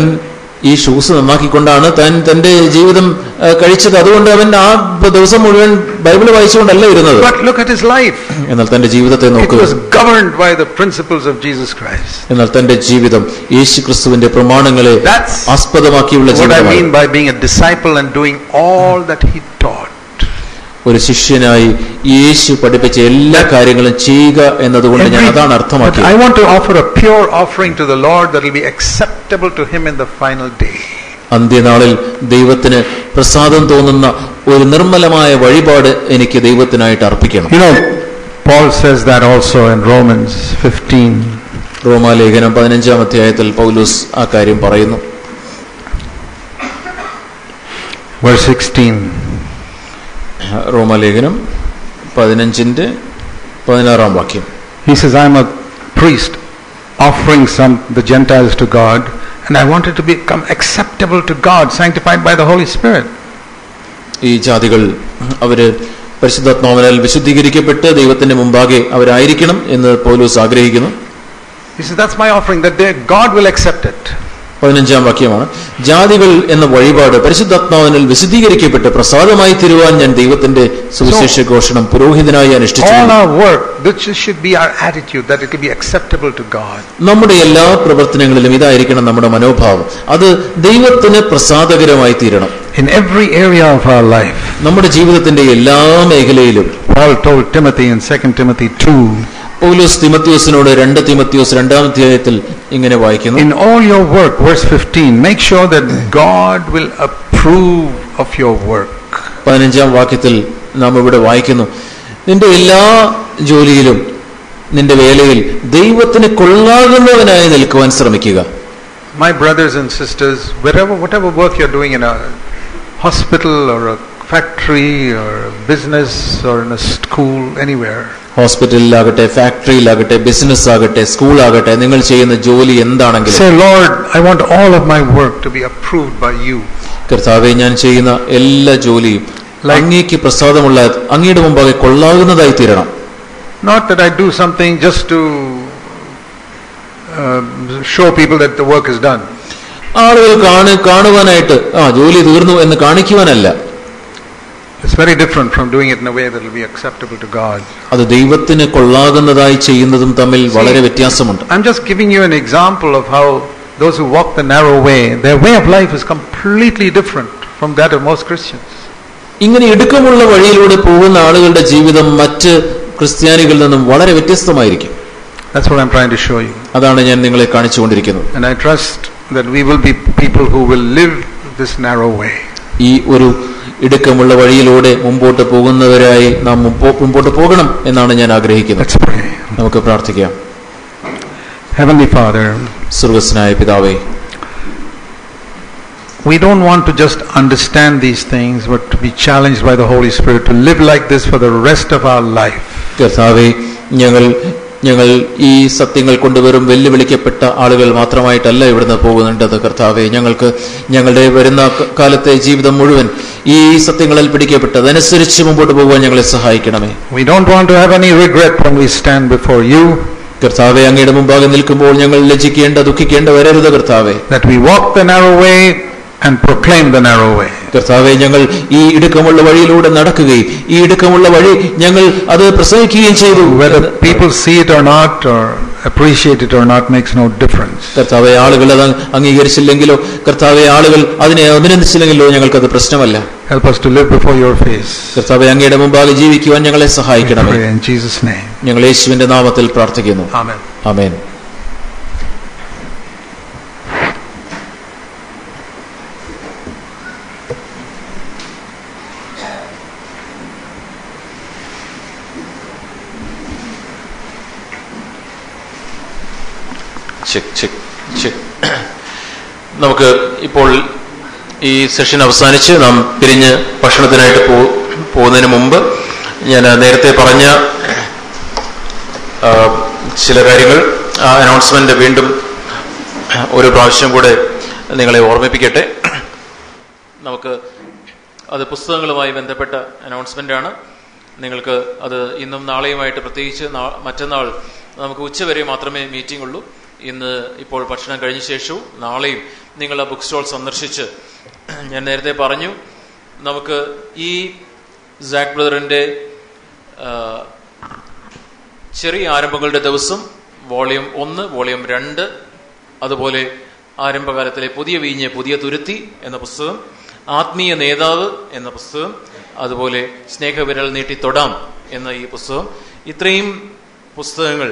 ഈ ഷൂസ് നന്നാക്കിക്കൊണ്ടാണ് താൻ തന്റെ ജീവിതം കഴിച്ചത്. അതുകൊണ്ട് അവൻ ആ ദിവസം മുഴുവൻ ബൈബിൾ വായിച്ചുകൊണ്ടല്ല ഇരുന്നത്. But look at his life. എന്നാൽ തന്റെ ജീവിതത്തെ നോക്കുക. It was governed by the principles of Jesus Christ. എന്നാൽ തന്റെ ജീവിതം യേശുക്രിസ്തുവിന്റെ പ്രമാണങ്ങളെ ആസ്പദമാക്കിയുള്ള ജീവിതമാണ്. What I mean by being a disciple and doing all that he taught. ഒരു ശിഷ്യനായി യേശു പഠിപ്പിച്ച എല്ലാ കാര്യങ്ങളും ചെയ്യുക എന്നതുകൊണ്ട് ഞാൻ അതാണ് അർത്ഥമാക്കിയത്. I want to offer a pure offering to the Lord that will be acceptable to him in the final day. അന്ത്യനാളിൽ ദൈവത്തിന് പ്രസാദം തോന്നുന്ന ഒരു നിർമ്മലമായ വഴിപാട് എനിക്ക് ദൈവത്തിനായിട്ട് അർപ്പിക്കണം. You know, Paul says that also in Romans 15. റോമാലേഖനം 15-ാം അധ്യായത്തിൽ പൗലോസ് ആ കാര്യം പറയുന്നു. Verse 16. റോമാലേഖനം 15-16 വാക്യം. He says, I am a priest offering the Gentiles to God, and I wanted to become acceptable to God, sanctified by the Holy Spirit. ഈ ജാതികൾ അവര് പരിശുദ്ധാത്മാവിനാൽ വിശുദ്ധീകരിക്കപ്പെട്ട് ദൈവത്തിന്റെ മുമ്പാകെ അവരായിരിക്കണം എന്ന് പൗലോസ് ആഗ്രഹിക്കുന്നു. He says, that's my offering, that God will accept it. 15-ാം വാക്യമാണ്. ജാതികൾ എന്ന വഴിപാട് പരിശുദ്ധാത്മാവിനാൽ വിശദീകരിക്കപ്പെട്ട് പ്രസാദമായി തീരുവാൻ ഞാൻ ദൈവത്തിന്റെ സുവിശേഷ ഘോഷണം പുരോഹിതനായി അനുഷ്ഠിച്ചു. All our work, which should be our attitude, that it will be acceptable to God. നമ്മുടെ എല്ലാ പ്രവർത്തനങ്ങളിലും ഇതായിരിക്കണം നമ്മുടെ മനോഭാവം, അത് ദൈവത്തിന് പ്രസാദകരമായി തീരണം. In every area of our life. നമ്മുടെ ജീവിതത്തിന്റെ എല്ലാ മേഖലയിലും. Paul told Timothy in 2 Timothy 2. പൗലോസ് തിമോത്തിയോസിനോട് 2 തിമോത്തിയോസ് 2-ാം അധ്യായത്തിൽ ഇങ്ങനെ വായിക്കുന്നു. In all your work, verse 15, make sure that God will approve of your work. 15-ാം വാക്യത്തിൽ നാം ഇവിടെ വായിക്കുന്നു, നിന്റെ എല്ലാ ജോലിയിലും നിന്റെ വേലയിൽ ദൈവത്തിന് കൊള്ളാകുന്നവനായി നിൽക്കുവാൻ ശ്രമിക്കുക. My brothers and sisters, whatever work you're doing in a hospital or a factory or a business or in a school, anywhere. ഹോസ്പിറ്റലിലാകട്ടെ, ഫാക്ടറിയിലാകട്ടെ, ബിസിനസ് ആകട്ടെ, സ്കൂൾ ആകട്ടെ, നിങ്ങൾ ചെയ്യുന്ന ജോലി എന്താണെങ്കിലും say, Lord, I want all of my work to be approved by you. കർത്താവേ, ഞാൻ ചെയ്യുന്ന എല്ലാ ജോലിയും അങ്ങേക്ക് പ്രസാദമുള്ള, അങ്ങയുടെ മുമ്പാകെ കൊള്ളാകുന്നതായി തീരണം. Not that I do something just to show people that the work is done. ആളുകൾ കാണുവാനായിട്ട് ജോലി തീർന്നു എന്ന് കാണിക്കുവാനല്ല. It's very different from doing it in a way that will be acceptable to God. അത് ദൈവത്തിന് കൊള്ളാകുന്നതായി ചെയ്യുന്നതും തമ്മിൽ വളരെ വ്യത്യാസമുണ്ട്. I'm just giving you an example of how those who walk the narrow way, their way of life is completely different from that of most Christians. ഇങ്ങനെ ഇടുക്കമുള്ള വഴിയിലൂടെ പോകുന്ന ആളുകളുടെ ജീവിതം മറ്റ് ക്രിസ്ത്യാനികളിൽ നിന്നും വളരെ വ്യത്യസ്തമായിരിക്കും. That's what I'm trying to show you. അതാണ് ഞാൻ നിങ്ങളെ കാണിച്ചുകൊണ്ടിരിക്കുന്നത്. And I trust that we will be people who will live this narrow way. ഈ ഒരു ഇടുക്കമുള്ള വഴിയിലൂടെ മുമ്പോട്ട് പോകുന്നവരായി നാം മുമ്പോട്ട് പോകണം എന്നാണ് ഞാൻ ആഗ്രഹിക്കുന്നത്. നമുക്ക് പ്രാർത്ഥിക്കാം. Heavenly Father, സ്വർഗ്ഗസ്ഥനായ പിതാവേ, we don't want to just understand these things, but to be challenged by the Holy Spirit to live like this for the rest of our life. കർത്താവേ, ഞങ്ങൾ ഈ സത്യങ്ങൾ കൊണ്ടുവരും വെല്ലുവിളിക്കപ്പെട്ട ആളുകൾ മാത്രമായിട്ടല്ല ഇവിടുന്ന് പോകുന്നുണ്ടത്. കർത്താവെ, ഞങ്ങളുടെ വരുന്ന കാലത്തെ ജീവിതം മുഴുവൻ ഈ സത്യങ്ങളിൽ പിടിക്കപ്പെട്ട് അതനുസരിച്ച് മുമ്പോട്ട് പോകുവാൻ ഞങ്ങളെ സഹായിക്കണമേ. We don't want to have any regret when we stand before you. കർത്താവെ, അങ്ങയുടെ മുമ്പാകെ നിൽക്കുമ്പോൾ ഞങ്ങൾ ലജ്ജിക്കേണ്ട, ദുഃഖിക്കേണ്ട വരരുത് കർത്താവെ. That we walk the narrow way and proclaim the narrow way. കർത്താവെ, ഞങ്ങൾ ഈ ഇടുക്കമുള്ള വഴിയിലൂടെ നടക്കുകയും ഈ ഇടുക്കമുള്ള വഴി ഞങ്ങൾ അത് പ്രസംഗിക്കുകയും ചെയ്തു. Whether people see it or not or appreciate it or not makes no difference. കർത്താവെ, ആളുകൾ അത് അംഗീകരിച്ചില്ലെങ്കിലോ, കർത്താവെ, ആളുകൾ അതിനെ അഭിനന്ദിച്ചില്ലെങ്കിലോ ഞങ്ങൾക്കത് പ്രശ്നമല്ല. Help us to live before your face. കർത്താവെ, അങ്ങയുടെ മുമ്പാകെ ജീവിക്കുവാൻ ഞങ്ങളെ സഹായിക്കണമേ. In Jesus' name. ഞങ്ങൾ യേശുവിന്റെ നാമത്തിൽ പ്രാർത്ഥിക്കുന്നു. Amen. ആമേൻ. നമുക്ക് ഇപ്പോൾ ഈ സെഷൻ അവസാനിച്ച് നാം പിരിഞ്ഞ് ഭക്ഷണത്തിനായിട്ട് പോകുന്നതിന് മുമ്പ് ഞാൻ നേരത്തെ പറഞ്ഞ ചില കാര്യങ്ങൾ, അനൗൺസ്മെന്റ് വീണ്ടും ഒരു പ്രാവശ്യം കൂടെ നിങ്ങളെ ഓർമ്മിപ്പിക്കട്ടെ. നമുക്ക് അത് പുസ്തകങ്ങളുമായി ബന്ധപ്പെട്ട അനൗൺസ്മെന്റ് ആണ്. നിങ്ങൾക്ക് അത് ഇന്നും നാളെയുമായിട്ട്, പ്രത്യേകിച്ച് മറ്റന്നാൾ നമുക്ക് ഉച്ചവരെ മാത്രമേ മീറ്റിംഗ് ഉള്ളൂ. ഇന്ന് ഇപ്പോൾ ഭക്ഷണം കഴിഞ്ഞ ശേഷവും നാളെയും നിങ്ങൾ ആ ബുക്ക് സ്റ്റോൾ സന്ദർശിച്ച്, ഞാൻ നേരത്തെ പറഞ്ഞു, നമുക്ക് ഈ സാക് ബ്രദറിന്റെ ചെറിയ ആരംഭങ്ങളുടെ ദിവസം വോളിയം 1, വോളിയം 2, അതുപോലെ ആരംഭകാലത്തിലെ പുതിയ വീഞ്ഞ് പുതിയ തുരുത്തി എന്ന പുസ്തകം, ആത്മീയ നേതാവ് എന്ന പുസ്തകം, അതുപോലെ സ്നേഹവിരൽ നീട്ടി തൊടാം എന്ന ഈ പുസ്തകം, ഇത്രയും പുസ്തകങ്ങൾ,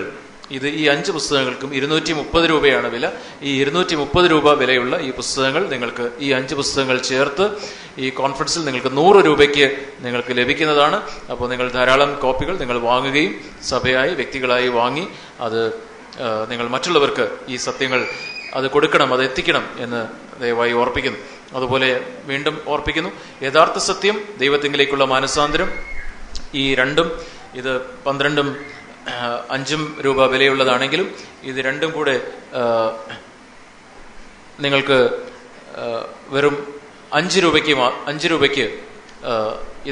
ഈ 5 പുസ്തകങ്ങൾക്കും 230 രൂപയാണ് വില. ഈ 230 രൂപ വിലയുള്ള ഈ പുസ്തകങ്ങൾ നിങ്ങൾക്ക്, ഈ 5 പുസ്തകങ്ങൾ ചേർത്ത് ഈ കോൺഫറൻസിൽ നിങ്ങൾക്ക് 100 രൂപയ്ക്ക് നിങ്ങൾക്ക് ലഭിക്കുന്നതാണ്. അപ്പോൾ നിങ്ങൾ ധാരാളം കോപ്പികൾ നിങ്ങൾ വാങ്ങുകയും സഭയായി, വ്യക്തികളായി വാങ്ങി അത് നിങ്ങൾ മറ്റുള്ളവർക്ക് ഈ സത്യങ്ങൾ അത് കൊടുക്കണം, അത് എത്തിക്കണം എന്ന് ദയവായി ഓർപ്പിക്കുന്നു. അതുപോലെ വീണ്ടും ഓർപ്പിക്കുന്നു, യഥാർത്ഥ സത്യം, ദൈവത്തിങ്കിലേക്കുള്ള മാനസാന്തരം, ഈ രണ്ടും, ഇത് 12ഉം 5ഉം രൂപ വിലയുള്ളതാണെങ്കിലും ഇത് രണ്ടും കൂടെ നിങ്ങൾക്ക് വെറും 5 രൂപയ്ക്ക്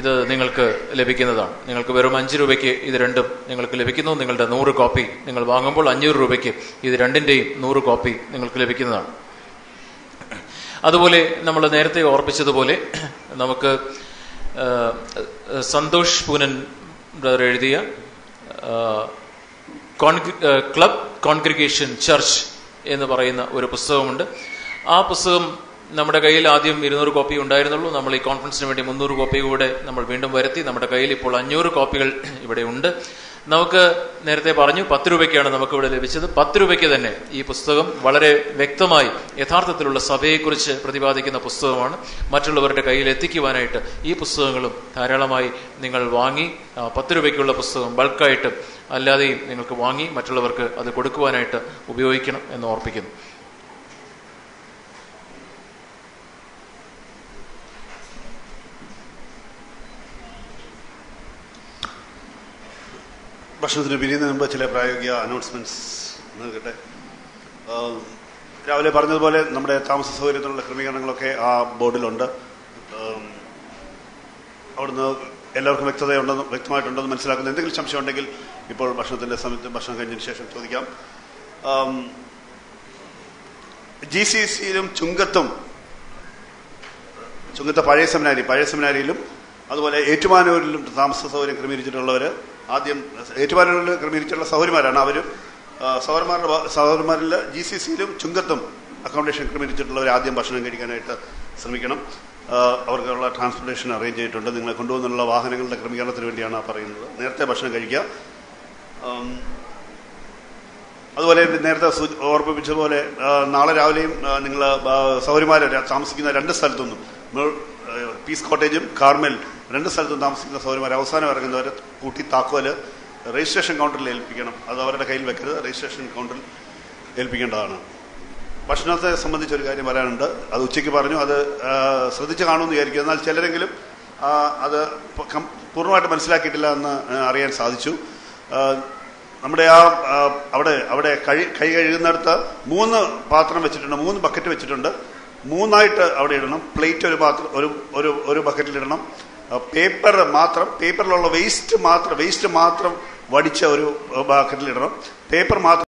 ഇത് നിങ്ങൾക്ക് ലഭിക്കുന്നതാണ്. നിങ്ങൾക്ക് വെറും 5 രൂപയ്ക്ക് ഇത് രണ്ടും നിങ്ങൾക്ക് ലഭിക്കുന്നു. നിങ്ങളുടെ 100 കോപ്പി നിങ്ങൾ വാങ്ങുമ്പോൾ 500 രൂപയ്ക്ക് ഇത് രണ്ടിൻ്റെയും 100 കോപ്പി നിങ്ങൾക്ക് ലഭിക്കുന്നതാണ്. അതുപോലെ നമ്മൾ നേരത്തെ ഓർപ്പിച്ചതുപോലെ നമുക്ക് സന്തോഷ് പൂനൻ ബ്രദർ എഴുതിയ ക്ലബ് കോൺഗ്രിഗേഷൻ ചർച്ച് എന്ന് പറയുന്ന ഒരു പുസ്തകമുണ്ട്. ആ പുസ്തകം നമ്മുടെ കയ്യിൽ ആദ്യം 200 കോപ്പി ഉണ്ടായിരുന്നുള്ളൂ. നമ്മൾ ഈ കോൺഫറൻസിന് വേണ്ടി 300 കോപ്പി കൂടെ നമ്മൾ വീണ്ടും വരുത്തി. നമ്മുടെ കയ്യിൽ ഇപ്പോൾ 500 കോപ്പികൾ ഇവിടെ ഉണ്ട്. നമുക്ക് നേരത്തെ പറഞ്ഞു 10 രൂപയ്ക്കാണ് നമുക്കിവിടെ ലഭിച്ചത്. 10 രൂപയ്ക്ക് തന്നെ ഈ പുസ്തകം വളരെ വ്യക്തമായി യഥാർത്ഥത്തിലുള്ള സഭയെക്കുറിച്ച് പ്രതിപാദിക്കുന്ന പുസ്തകമാണ്. മറ്റുള്ളവരുടെ കയ്യിൽ എത്തിക്കുവാനായിട്ട് ഈ പുസ്തകങ്ങളും ധാരാളമായി നിങ്ങൾ വാങ്ങി 10 രൂപയ്ക്കുള്ള പുസ്തകം ബൾക്കായിട്ട് അല്ലാതെയും നിങ്ങൾക്ക് വാങ്ങി മറ്റുള്ളവർക്ക് അത് കൊടുക്കുവാനായിട്ട് ഉപയോഗിക്കണം എന്ന് ഓർപ്പിക്കുന്നു. ഭക്ഷണത്തിന് പിരിയുന്നതിന് മുമ്പ് ചില പ്രായോഗിക അനൗൺസ്മെന്റ്സ് നൽകട്ടെ. രാവിലെ പറഞ്ഞതുപോലെ നമ്മുടെ താമസ സൗകര്യത്തിനുള്ള ക്രമീകരണങ്ങളൊക്കെ ആ ബോർഡിലുണ്ട്. അവിടുന്ന് എല്ലാവർക്കും വ്യക്തമായിട്ടുണ്ടെന്ന് മനസ്സിലാക്കുന്നു. എന്തെങ്കിലും സംശയം ഉണ്ടെങ്കിൽ ഇപ്പോൾ ഭക്ഷണത്തിന്റെ സമയത്ത് ഭക്ഷണം കഴിഞ്ഞതിന് ശേഷം ചോദിക്കാം. GCCയിലും ചുങ്കത്ത് പഴയ സെമിനാരിയിലും അതുപോലെ ഏറ്റുമാനൂരിലും താമസ സൗകര്യം ക്രമീകരിച്ചിട്ടുള്ളവർ ആദ്യം ഏറ്റുമാനൂരിൽ ക്രമീകരിച്ചിട്ടുള്ള സഹോദരിമാരാണ്. അവരും സഹോദരന്മാരിൽ GCCയിലും ചുങ്കത്തും അക്കോമഡേഷൻ ക്രമീകരിച്ചിട്ടുള്ളവർ ആദ്യം ഭക്ഷണം കഴിക്കാനായിട്ട് ശ്രമിക്കണം. അവർക്കുള്ള ട്രാൻസ്പോർട്ടേഷൻ അറേഞ്ച് ചെയ്തിട്ടുണ്ട്. നിങ്ങളെ കൊണ്ടുപോകുന്നുള്ള വാഹനങ്ങളുടെ ക്രമീകരണത്തിന് വേണ്ടിയാണ് പറയുന്നത്. നേരത്തെ ഭക്ഷണം കഴിക്കുക. അതുപോലെ നേരത്തെ ഓർമ്മിപ്പിച്ചതുപോലെ നാളെ രാവിലെയും നിങ്ങൾ സഹോദരിമാർ താമസിക്കുന്ന 2 സ്ഥലത്തുനിന്നും പീസ് കോട്ടേജും കാർമൽ 2 സ്ഥലത്തും താമസിക്കുന്ന സഹോദരിമാർ അവസാനം ഇറങ്ങുന്നവരെ കൂട്ടി താക്കോല് രജിസ്ട്രേഷൻ കൗണ്ടറിൽ ഏൽപ്പിക്കണം. അത് അവരുടെ കയ്യിൽ വെക്കരുത്, രജിസ്ട്രേഷൻ കൗണ്ടറിൽ ഏൽപ്പിക്കേണ്ടതാണ്. ഭക്ഷണത്തെ സംബന്ധിച്ചൊരു കാര്യം പറയാനുണ്ട്. അത് ഉച്ചയ്ക്ക് പറഞ്ഞു, അത് ശ്രദ്ധിച്ച് കാണുമെന്ന് വിചാരിക്കും. എന്നാൽ ചിലരെങ്കിലും അത് പൂർണ്ണമായിട്ട് മനസ്സിലാക്കിയിട്ടില്ല എന്ന് അറിയാൻ സാധിച്ചു. നമ്മുടെ അവിടെ കൈ കഴുകുന്നിടത്ത് 3 പാത്രം വെച്ചിട്ടുണ്ട്, 3 ബക്കറ്റ് വെച്ചിട്ടുണ്ട്. 3ആയിട്ട് അവിടെ ഇടണം. പ്ലേറ്റ് ഒരു ബക്കറ്റിലിടണം. പേപ്പറിലുള്ള വേസ്റ്റ് മാത്രം വടിച്ച ഒരു ബക്കറ്റിലിടണം. പേപ്പർ മാത്രം